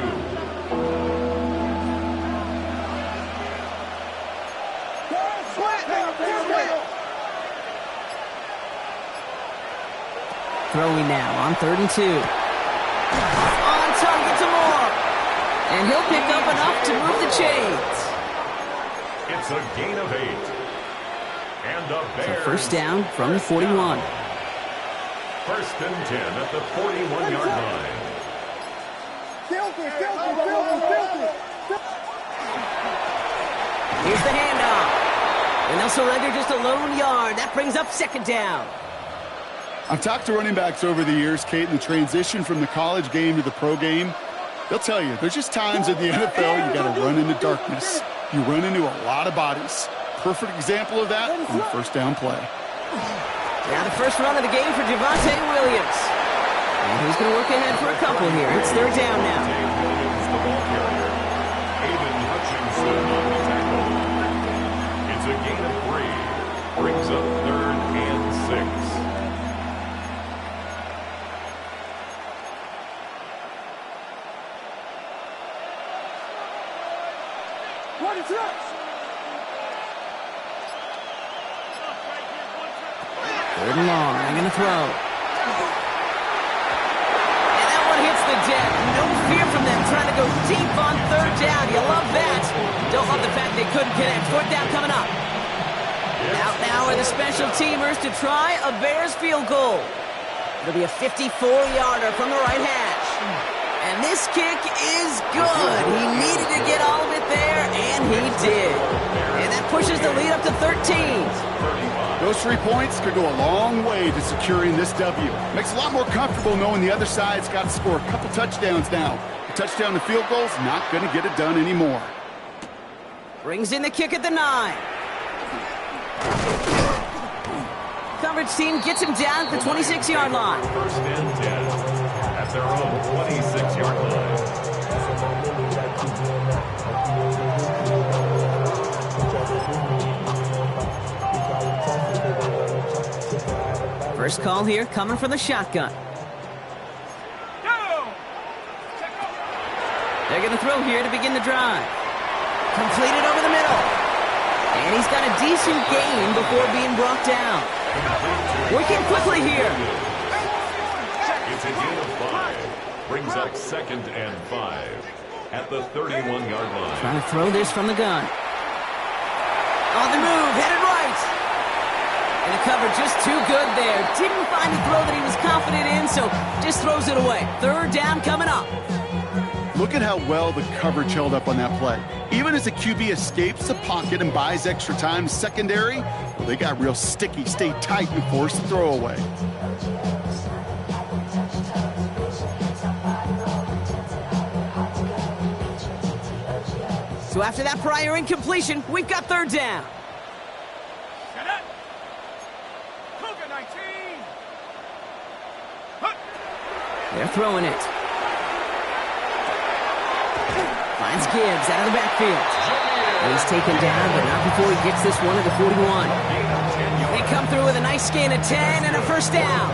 Speaker 2: Throwing now on 3rd and 2. On target to Moore. And he'll pick up enough to move the chains.
Speaker 3: It's a gain of 8. And the Bears.
Speaker 2: So 1st down from the 41.
Speaker 3: 1st and 10 at the 41-yard line.
Speaker 2: Here's the handoff. And they'll surrender just a lone yard. That brings up 2nd down.
Speaker 4: I've talked to running backs over the years, Kate, and the transition from the college game to the pro game. They'll tell you, there's just times in the NFL you got to run into darkness. You run into a lot of bodies. Perfect example of that on the first down play.
Speaker 2: Now the first run of the game for Javonte Williams. And he's going to work ahead for a couple here. It's third down now.
Speaker 3: Williams, the ball carrier. Aiden Hutchinson on the tackle. It's a gain of 3. Brings up 3rd and 6.
Speaker 2: Third and long. They're going to throw. And that one hits the deck. No fear from them trying to go deep on third down. You love that. Don't love the fact they couldn't connect. Fourth down coming up. Out now are the special teamers to try a Bears field goal. It'll be a 54-yarder from the right hash. And this kick is good. He needed to get all of it there, and he did. And that pushes the lead up to 13.
Speaker 4: Those 3 points could go a long way to securing this W. Makes it a lot more comfortable knowing the other side's got to score a couple touchdowns now. A touchdown to field goal's not going to get it done anymore.
Speaker 2: Brings in the kick at the 9. Coverage team gets him down at the 26-yard line.
Speaker 3: First and 10 at their own 26-yard line.
Speaker 2: First call here coming from the shotgun. They're going to throw here to begin the drive. Completed over the middle. And he's got a decent gain before being brought down. Working quickly here.
Speaker 3: It's a gain of 5. Brings up 2nd and 5 at the 31-yard line.
Speaker 2: Trying to throw this from the gun. On the move, headed right. And the cover just too good there. Didn't find a throw that he was confident in, so just throws it away. Third down coming up.
Speaker 4: Look at how well the coverage held up on that play. Even as the QB escapes the pocket and buys extra time secondary, well, they got real sticky, stayed tight, and forced the throw away.
Speaker 2: So after that prior incompletion, we've got third down. They're throwing it. Finds Gibbs out of the backfield. And he's taken down, but not before he gets this one at the 41. They come through with a nice gain of 10 and a first down.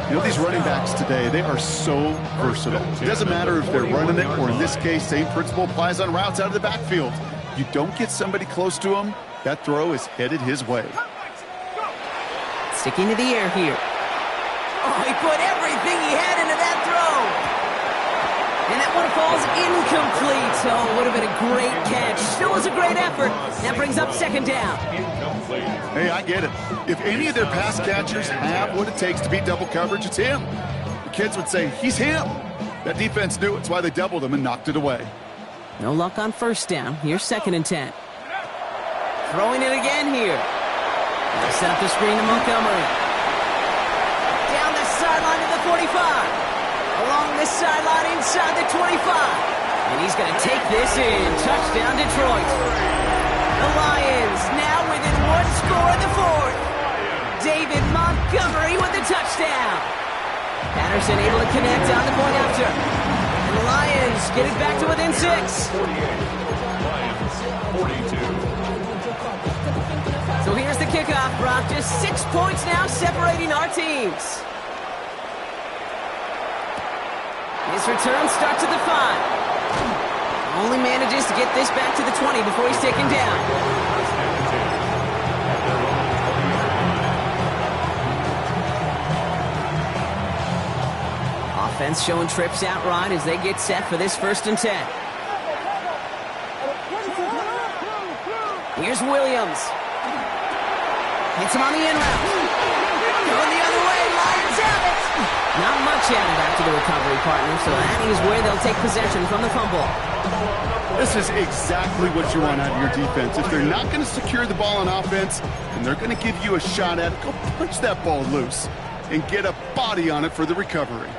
Speaker 4: You know, these running backs today, they are so versatile. It doesn't matter if they're running it, or in this case, same principle applies on routes out of the backfield. You don't get somebody close to him, that throw is headed his way.
Speaker 2: Sticking to the air here. Oh, he put everything he had into that throw. And that one falls incomplete. Oh, would have been a great catch. Still was a great effort. That brings up second down.
Speaker 4: Hey, I get it. If any of their pass catchers have what it takes to beat double coverage, it's him. The kids would say, he's him. That defense knew it's why they doubled him and knocked it away.
Speaker 2: No luck on first down. Here's 2nd and 10. Throwing it again here. They'll set up the screen to Montgomery. Down the sideline to the 45. Along this sideline inside the 25. And he's going to take this in. Touchdown, Detroit. The Lions now within one score in the 4th. David Montgomery with the touchdown. Patterson able to connect on the point after. And the Lions get it back to within 6.
Speaker 3: 48. Lions 42.
Speaker 2: So here's the kickoff, Brock. Just 6 points now separating our teams. His return starts at the 5. Only manages to get this back to the 20 before he's taken down. Offense showing trips out right as they get set for this 1st and 10. Here's Williams. Hits him on the in route. Going the other way. Lions have it. Not much added after the recovery, partner, so that is where they'll take possession from the fumble.
Speaker 4: This is exactly what you want out of your defense. If they're not going to secure the ball on offense, and they're going to give you a shot at it, go punch that ball loose. and get a body on it for the recovery.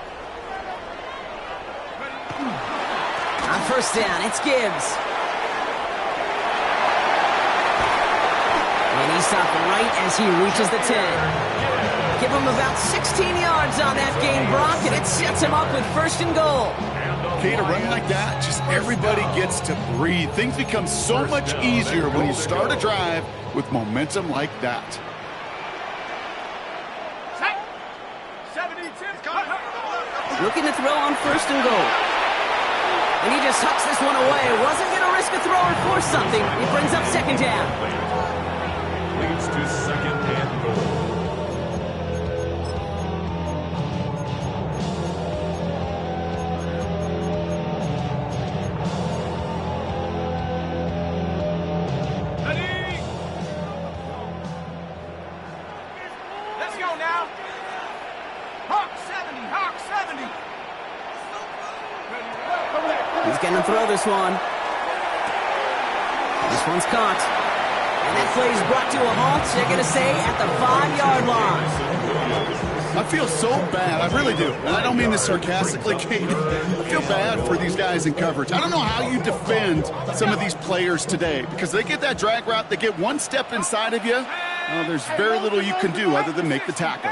Speaker 2: On first down, it's Gibbs. And he stopped right as he reaches the 10. Give him about 16 yards on that gain, Brock, and it sets him up with first and goal.
Speaker 4: Okay, to run like that, just everybody gets to breathe. Things become so much easier when you start a drive with momentum like that.
Speaker 2: Looking to throw on first and goal. And he just hucks this one away. Wasn't going to risk a throw or force something. He brings up second down.
Speaker 3: Leads to second and goal.
Speaker 5: Let's go now. Hawk 70, Hawk 70.
Speaker 2: He's going to throw this one. This one's caught. And that play is brought to a halt, they're going to say, at the 5-yard line.
Speaker 4: I feel so bad. I really do. And I don't mean this sarcastically, Kate. I feel bad for these guys in coverage. I don't know how you defend some of these players today because they get that drag route, they get one step inside of you. Well, there's very little you can do other than make the tackle.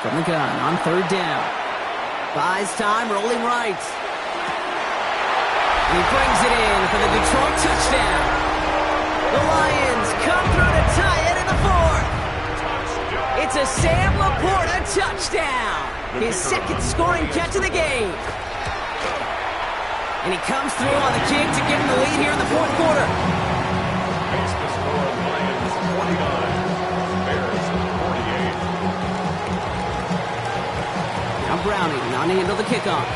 Speaker 2: From the gun on third down. Buys time, rolling right. And he brings it in for the Detroit touchdown. The Lions come through to tie it in the fourth. It's a Sam Laporta touchdown. His second scoring catch of the game. And he comes through on the kick to give him the lead here in the fourth quarter.
Speaker 3: Makes the score Lions 49, Bears 48.
Speaker 2: Now Browning on to handle the kickoff.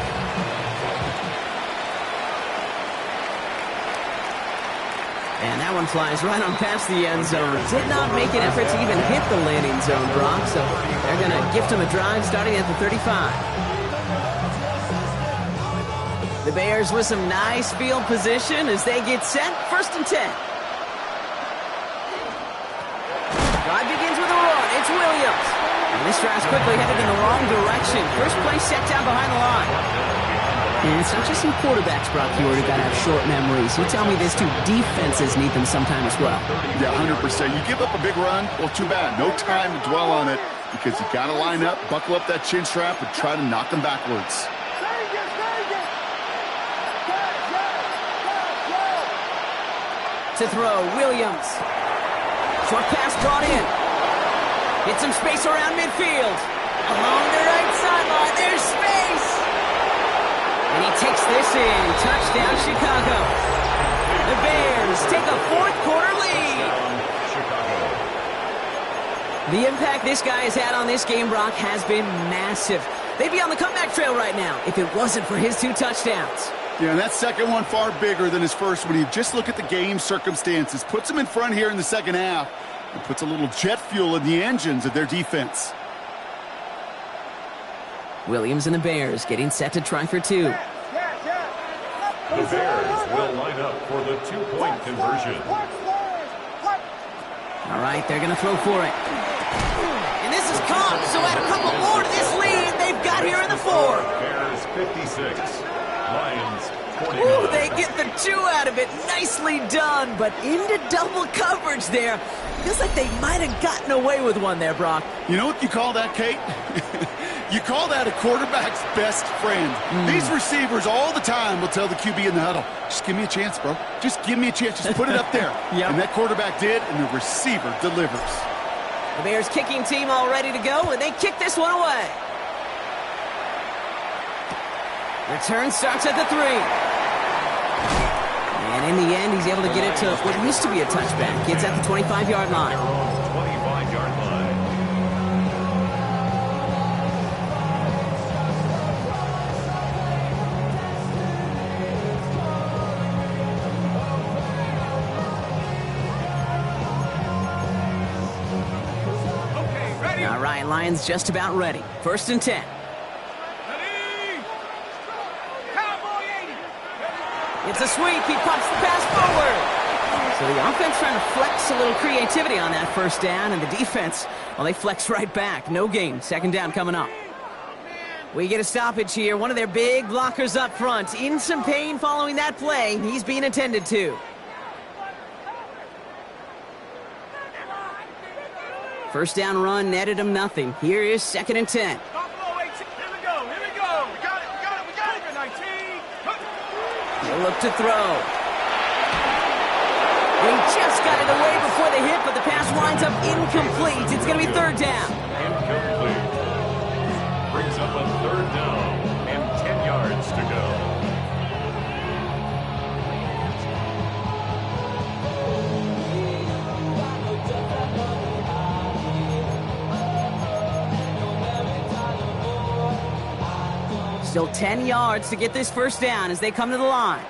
Speaker 2: And that one flies right on past the end zone. Did not make an effort to even hit the landing zone, Brock. So they're going to gift him a drive starting at the 35. The Bears with some nice field position as they get set. First and 10. Drive begins with a run. It's Williams. And this drive's quickly headed in the wrong direction. First play set down behind the line. And it's not just some quarterbacks, Brock, you already got to have short memories. You tell me these two defenses need them sometime as well.
Speaker 4: Yeah, 100%. You give up a big run, well, too bad. No time to dwell on it because you got to line up, buckle up that chin strap, and try to knock them backwards.
Speaker 2: To throw, Williams. Short pass brought in. Hit some space around midfield. Along the right sideline, there's space. And he takes this in. Touchdown, Chicago. The Bears take a fourth quarter lead. The impact this guy has had on this game, Brock, has been massive. They'd be on the comeback trail right now if it wasn't for his 2 touchdowns.
Speaker 4: Yeah, and that second one far bigger than his first when you just look at the game circumstances. Puts him in front here in the second half and puts a little jet fuel in the engines of their defense.
Speaker 2: Williams and the Bears getting set to try for 2.
Speaker 3: The Bears will line up for the 2-point conversion.
Speaker 2: All right, they're going to throw for it. And this is caught, so add a couple more to this lead they've got here in the 4.
Speaker 3: Bears 56, Lions 49.
Speaker 2: Ooh, they get the 2 out of it. Nicely done, but into double coverage there. Feels like they might have gotten away with one there, Brock.
Speaker 4: You know what you call that, Kate? You call that a quarterback's best friend. These receivers all the time will tell the QB in the huddle, just give me a chance, bro. Just give me a chance. Just put it up there.
Speaker 2: Yep.
Speaker 4: And that quarterback did, and the receiver delivers.
Speaker 2: The Bears kicking team all ready to go, and they kick this one away. Return starts at the 3. And in the end, he's able to get it to what used to be a touchback. It's at the 25-yard line.
Speaker 3: 25-yard line.
Speaker 2: All right, Lions just about ready. First and 10. It's a sweep. He pops the pass forward. So the offense trying to flex a little creativity on that first down, and the defense, well, they flex right back. No gain. Second down coming up. We get a stoppage here. One of their big blockers up front. In some pain following that play. He's being attended to. First down run netted him nothing. Here is 2nd and 10.
Speaker 5: Here we go. We got it. 19.
Speaker 2: He'll look to throw. He just got it away before the hit, but the pass winds up incomplete. It's going to be 3rd down.
Speaker 3: Incomplete. Brings up a 3rd down and 10 yards to go.
Speaker 2: Still 10 yards to get this first down as they come to the line.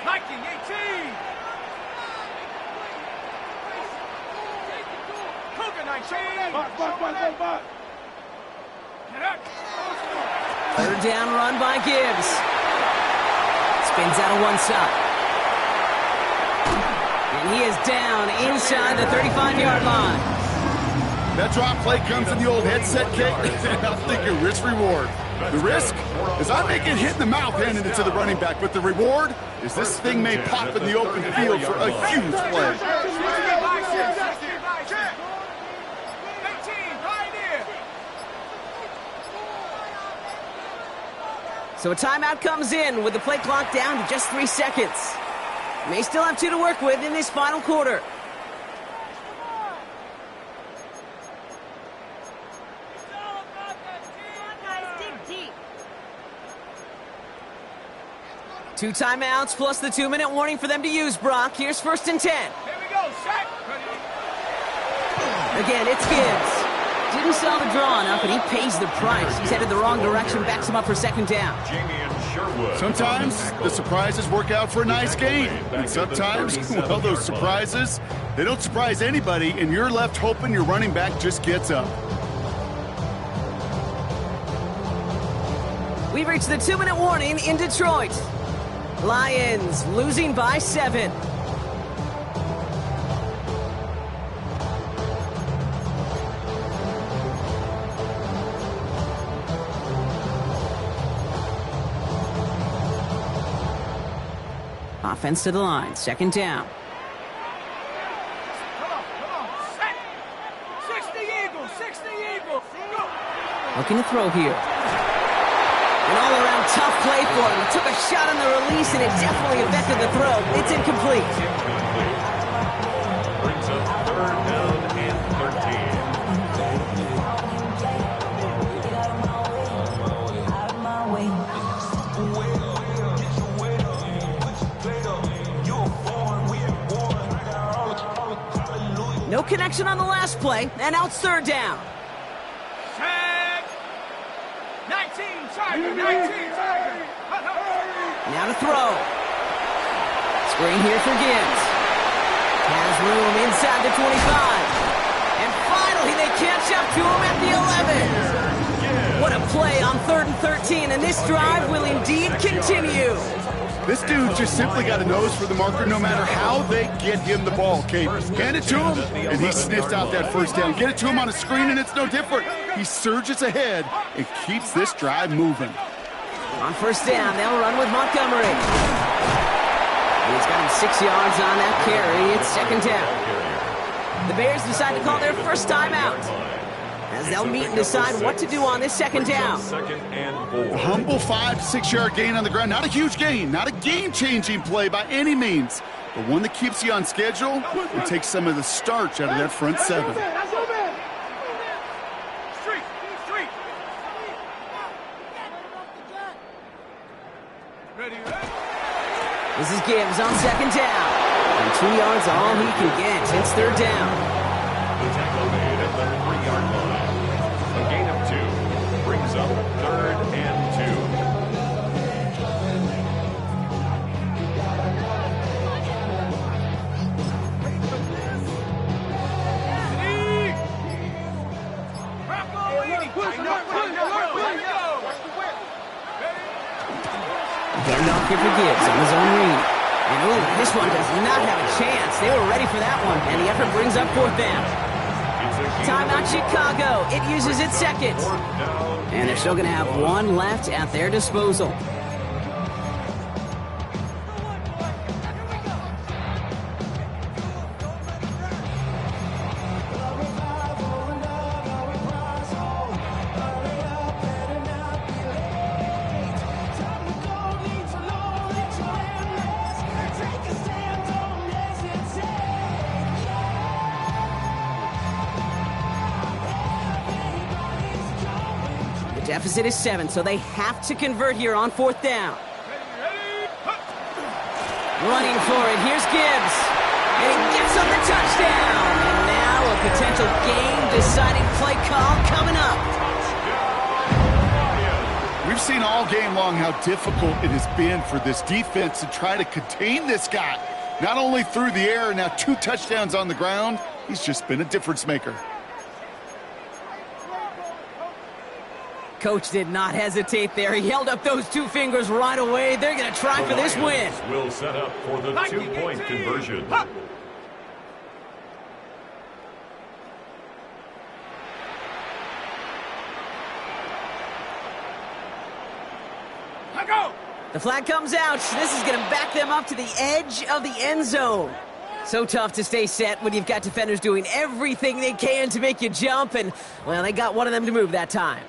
Speaker 5: 19, 18. Cougar 19.
Speaker 2: Third down run by Gibbs. Spins out of one side. And he is down inside the 35-yard line.
Speaker 4: That drop play comes in the old headset kick. I'm thinking risk-reward. The risk is I may get hit in the mouth handing it to the running back, but the reward is this thing may pop in the open field for a huge play.
Speaker 2: So a timeout comes in with the play clock down to just 3 seconds. May still have 2 to work with in this final quarter. Two timeouts plus the 2-minute warning for them to use, Brock. Here's 1st and 10.
Speaker 5: Here we go, set.
Speaker 2: Again, it's Gibbs. Didn't sell the draw enough, and he pays the price. He's headed the wrong direction, backs him up for 2nd down.
Speaker 3: Jamie and Sherwood.
Speaker 4: Sometimes the surprises work out for a nice game. And sometimes, well, those surprises, they don't surprise anybody, and you're left hoping your running back just gets up.
Speaker 2: We've reached the 2-minute warning in Detroit. Lions losing by 7. Offense to the line, 2nd down.
Speaker 5: Come on, set. 60 Eagles, go.
Speaker 2: Looking to throw here. An all-around tough play for him. He took a shot on the release, and it definitely affected the throw. It's incomplete.
Speaker 3: Incomplete. Brings up 3rd down and 13.
Speaker 2: No connection on the last play, and now it's 3rd down.
Speaker 5: Set. 19, Tiger.
Speaker 2: Now to throw. Screen here for Gibbs. Has room inside the 25. And finally, they catch up to him at the 11. What a play on 3rd and 13, and this drive will indeed continue.
Speaker 4: This dude just simply got a nose for the marker no matter how they get him the ball, Kate. Hand it to him, and he sniffs out that first down. Get it to him on a screen, and it's no different. He surges ahead and keeps this drive moving.
Speaker 2: On 1st down, they'll run with Montgomery. He's got him 6 yards on that carry. It's 2nd down. The Bears decide to call their first timeout, as they'll meet and decide what to do on this 2nd down.
Speaker 3: 2nd and 4.
Speaker 4: A humble 5-6 yard gain on the ground. Not a huge gain, not a game-changing play by any means, but one that keeps you on schedule and takes some of the starch out of that front 7.
Speaker 5: Street. Ready.
Speaker 2: This is Gibbs on 2nd down. And 2 yards all he can get. It's 3rd down.
Speaker 3: The tackle made at the 3-yard line. A gain of 2 brings up 3rd and 2.
Speaker 2: Handoff here for Gibbs on his own read. And ooh, this one does not have a chance. They were ready for that one, and the effort brings up fourth down. Timeout Chicago. It uses its second. And they're still going to have one left at their disposal. Deficit is 7, so they have to convert here on fourth down. Running for it, here's Gibbs. And he gets on the touchdown. And now a potential game-deciding play call coming up.
Speaker 4: We've seen all game long how difficult it has been for this defense to try to contain this guy. Not only through the air, now 2 touchdowns on the ground. He's just been a difference maker.
Speaker 2: Coach did not hesitate there. He held up those 2 fingers right away. They're going to try for this win.
Speaker 3: Will set up for the 2-point conversion.
Speaker 2: The flag comes out. This is going to back them up to the edge of the end zone. So tough to stay set when you've got defenders doing everything they can to make you jump. And, well, they got one of them to move that time.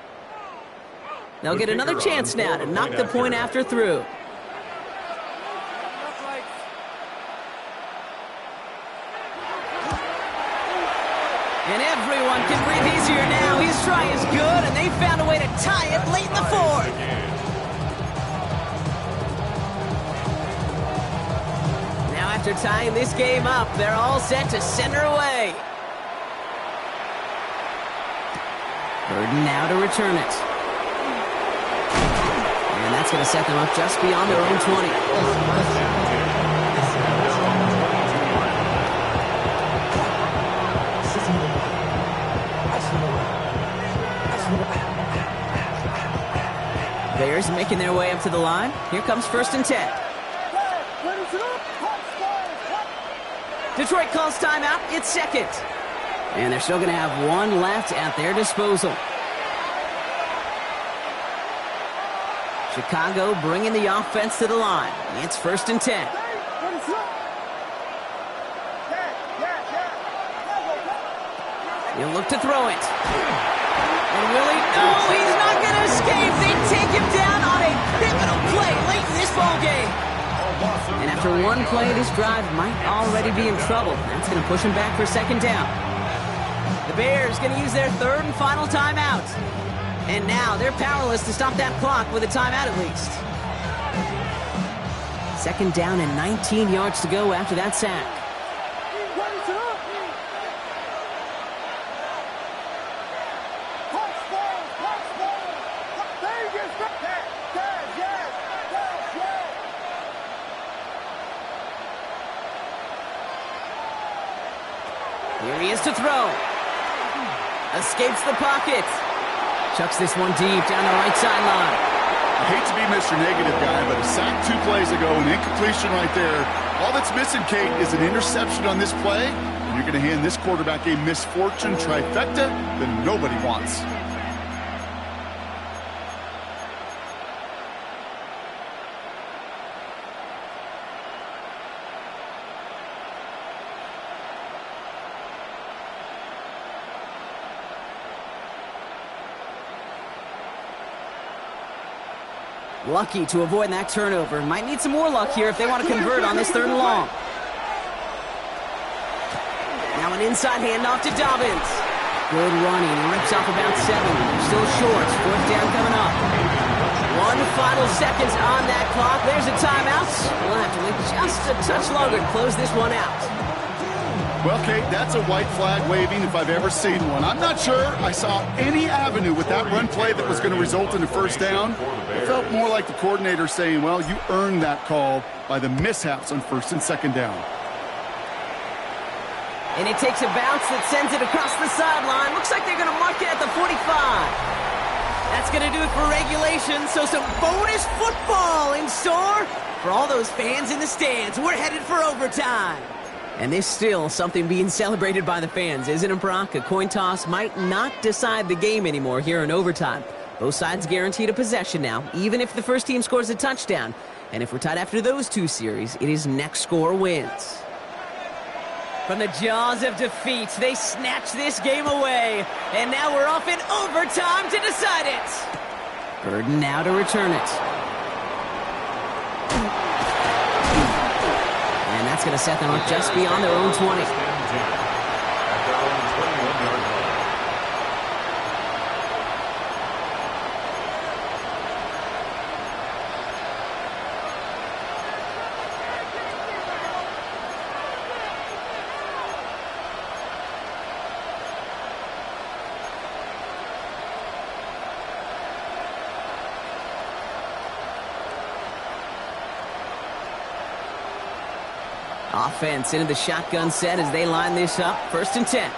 Speaker 2: They'll get another chance now to knock the point after through. And everyone can breathe easier now. His try is good, and they found a way to tie it late in the fourth. Now after tying this game up, they're all set to send her away. Burden now to return it. And that's going to set them up just beyond their own 20. Bears making their way up to the line. Here comes 1st and 10. Detroit calls timeout. It's second. And they're still going to have one left at their disposal. Chicago bringing the offense to the line. It's 1st and 10. He'll look to throw it. And will he? No, he's not going to escape. They take him down on a pivotal play late in this ballgame. And after one play, this drive might already be in trouble. That's going to push him back for 2nd down. The Bears going to use their 3rd and final timeout. And now they're powerless to stop that clock with a timeout at least. 2nd down and 19 yards to go after that sack. Here he is to throw. Escapes the pocket. Chucks this one deep down the right sideline.
Speaker 4: I hate to be Mr. Negative guy, but a sack 2 plays ago, an incompletion right there. All that's missing, Kate, is an interception on this play, and you're going to hand this quarterback a misfortune trifecta that nobody wants.
Speaker 2: Lucky to avoid that turnover. Might need some more luck here if they want to convert on this 3rd and long. Now an inside handoff to Dobbins. Good running. He rips off about 7. Still short. 4th down coming up. 1 final seconds on that clock. There's a timeout. We'll have to wait just a touch longer to close this one out.
Speaker 4: Well, Kate, that's a white flag waving if I've ever seen one. I'm not sure I saw any avenue with that run play that was going to result in a 1st down. It felt more like the coordinator saying, well, you earned that call by the mishaps on 1st and 2nd down.
Speaker 2: And it takes a bounce that sends it across the sideline. Looks like they're going to mark it at the 45. That's going to do it for regulation, so some bonus football in store for all those fans in the stands. We're headed for overtime. And there's still something being celebrated by the fans, isn't it, Brock? A coin toss might not decide the game anymore here in overtime. Both sides guaranteed a possession now, even if the first team scores a touchdown. And if we're tied after those two series, it is next score wins. From the jaws of defeat, they snatch this game away. And now we're off in overtime to decide it. Burden now to return it. And that's going to set them up just beyond their own 20.
Speaker 3: At their own 21-yard line.
Speaker 2: Offense into the shotgun set as they line this up. 1st and 10.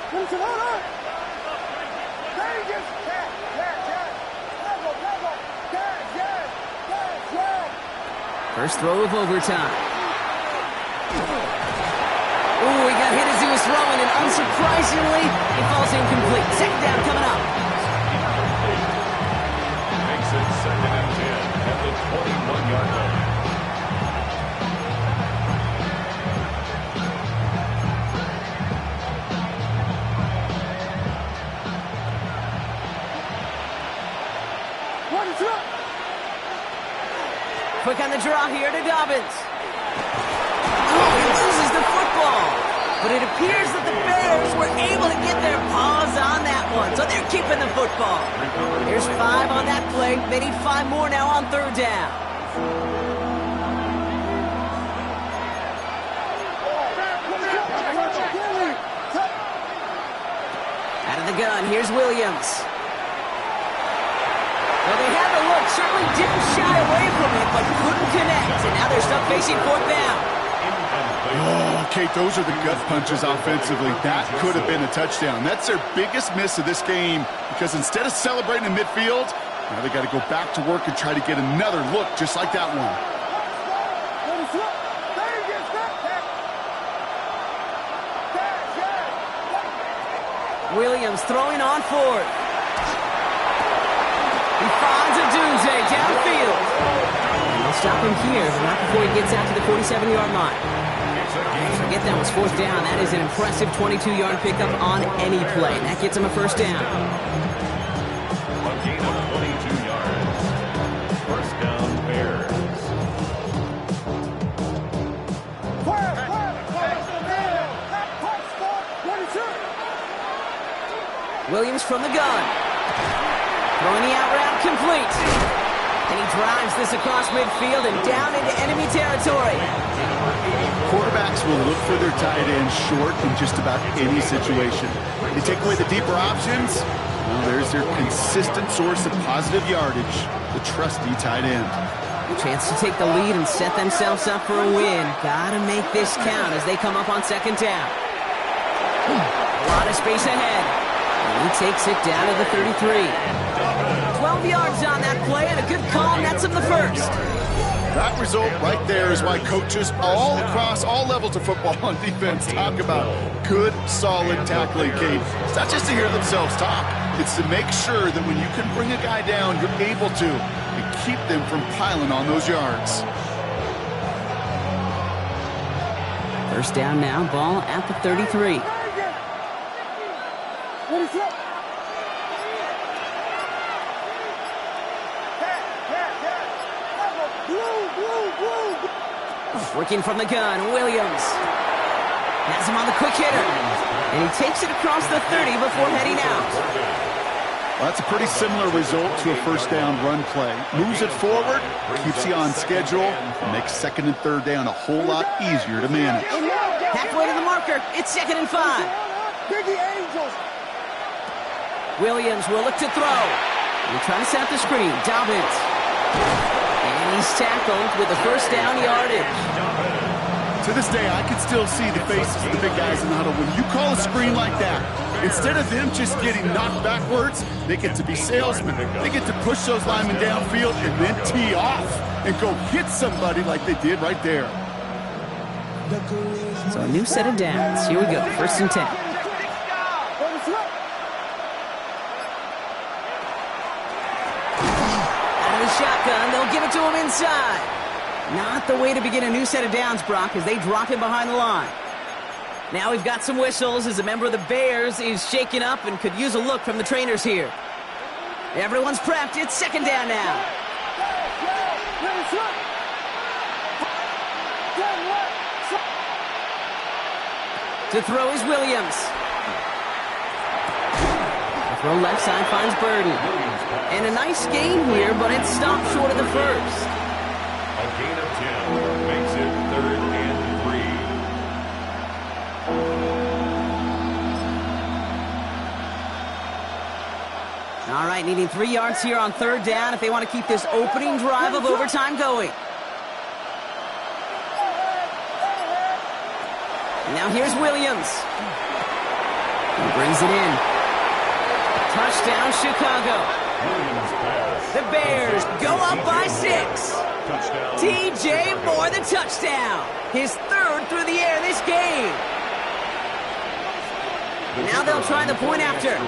Speaker 2: First throw of overtime. Ooh, he got hit as he was throwing, and unsurprisingly, it falls incomplete. 2nd down coming up.
Speaker 3: Makes it 2nd and 10 at the 21-yard line.
Speaker 2: Quick on the draw here to Dobbins. Oh, he loses the football. But it appears that the Bears were able to get their paws on that one, so they're keeping the football. There's 5 on that play. They need 5 more now on 3rd down. Out of the gun, here's Williams. Well, they had the look, certainly didn't shy away from it, but couldn't connect. And now they're stuck facing 4th down.
Speaker 4: Oh, Kate, those are the gut punches offensively. That could have been a touchdown. That's their biggest miss of this game, because instead of celebrating in midfield, now they got to go back to work and try to get another look just like that one.
Speaker 2: Williams throwing on 4th. He finds a doomsday downfield. And they'll stop him here, but not before he gets out to the 47-yard line. Forget that was 4th down. That is an impressive 22-yard pickup on any play. And that gets him a 1st down.
Speaker 3: A gain of 22 yards. 1st down, Bears.
Speaker 2: Williams from the gun. Throwing the out route complete. And he drives this across midfield and down into enemy territory.
Speaker 4: Quarterbacks will look for their tight end short in just about any situation. They take away the deeper options. Well, there's their consistent source of positive yardage, the trusty tight end.
Speaker 2: A chance to take the lead and set themselves up for a win. Gotta make this count as they come up on 2nd down. A lot of space ahead. And he takes it down to the 33. 12 yards on that play, and a good call nets him the 1st.
Speaker 4: That result right there is why coaches all across all levels of football on defense talk about good, solid tackling, Kate. It's not just to hear themselves talk. It's to make sure that when you can bring a guy down, you're able to and keep them from piling on those yards.
Speaker 2: 1st down now, ball at the 33. Working from the gun, Williams. Has him on the quick hitter. And he takes it across the 30 before heading out.
Speaker 4: Well, that's a pretty similar result to a 1st down run play. Moves it forward, keeps you on schedule, and makes 2nd and 3rd down a whole lot easier to manage.
Speaker 2: Halfway to the marker, it's 2nd and 5. Williams will look to throw. He'll try to set up the screen. Dobbins. And he's tackled with the 1st down yardage.
Speaker 4: To this day, I can still see the faces of the big guys in the huddle. When you call a screen like that, instead of them just getting knocked backwards, they get to be salesmen. They get to push those linemen downfield and then tee off and go hit somebody like they did right there.
Speaker 2: So a new set of downs. Here we go, 1st and 10. Out of the shotgun, they'll give it to him inside. Not the way to begin a new set of downs, Brock, as they drop him behind the line. Now we've got some whistles as a member of the Bears is shaken up and could use a look from the trainers here. Everyone's prepped. It's 2nd down now. To throw is Williams. The throw left side finds Burden. And a nice gain here, but it stopped short of the first.
Speaker 3: A gain of 10 makes it 3rd and 3.
Speaker 2: All right, needing 3 yards here on 3rd down if they want to keep this opening drive of overtime going. Now here's Williams. He brings it in. Touchdown, Chicago. The Bears go up by 6. TJ Moore, the touchdown. His 3rd through the air this game. Now they'll try the point after.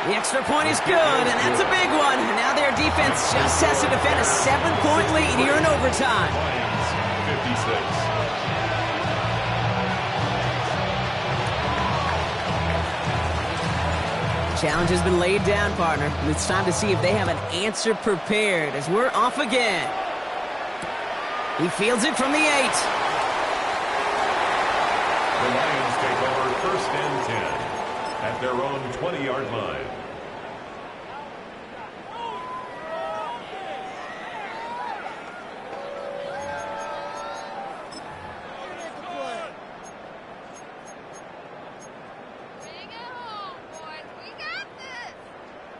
Speaker 2: The extra point is good, and that's a big one. Now their defense just has to defend a 7-point lead here in overtime.
Speaker 3: Lions, 56.
Speaker 2: Challenge has been laid down, partner. And it's time to see if they have an answer prepared as we're off again. He fields it from the 8.
Speaker 3: The Lions take over 1st and 10 at their own 20-yard line.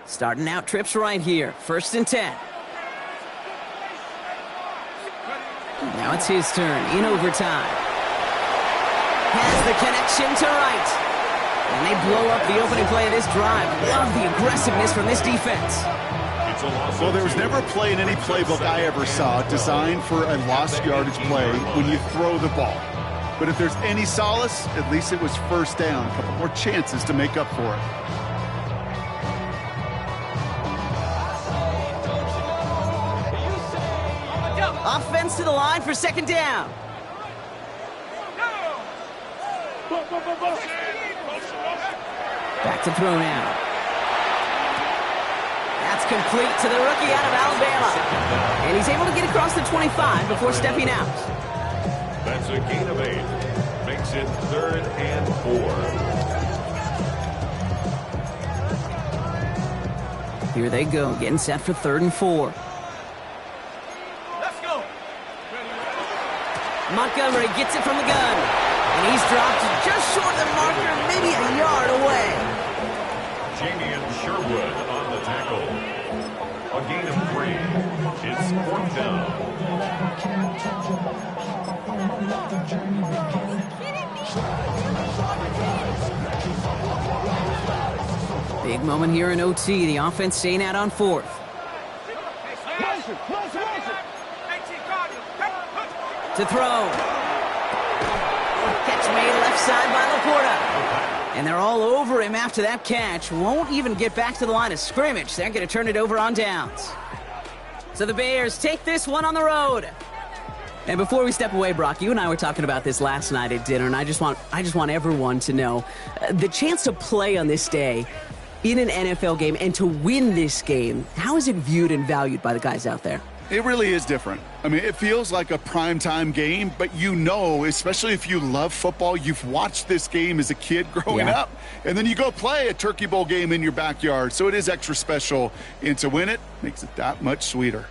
Speaker 2: Starting out trips right here. 1st and 10. Now it's his turn in overtime. Has the connection to right. And they blow up the opening play of this drive. Love the aggressiveness from this defense.
Speaker 4: Well, there was never a play in any playbook I ever saw designed for a lost yardage play when you throw the ball. But if there's any solace, at least it was 1st down. A couple more chances to make up for it.
Speaker 2: Offense to the line for 2nd down. Back to throw now. That's complete to the rookie out of Alabama. And he's able to get across the 25 before stepping out.
Speaker 3: That's a gain of 8. Makes it 3rd and 4.
Speaker 2: Here they go, getting set for 3rd and 4. Montgomery gets it from the gun. And he's dropped just short of the marker, maybe a yard away.
Speaker 3: Jamian Sherwood on the tackle. A gain of 3. It's 4th down.
Speaker 2: Big moment here in OT. The offense staying out on 4th. To throw. Catch made left side by Laporta. And they're all over him after that catch. Won't even get back to the line of scrimmage. They're going to turn it over on downs. So the Bears take this one on the road. And before we step away, Brock, you and I were talking about this last night at dinner, and I just want everyone to know the chance to play on this day in an NFL game and to win this game. How is it viewed and valued by the guys out there?
Speaker 4: It really is different. I mean, it feels like a primetime game, but you know, especially if you love football, you've watched this game as a kid growing up, and then you go play a Turkey Bowl game in your backyard. So it is extra special, and to win it makes it that much sweeter.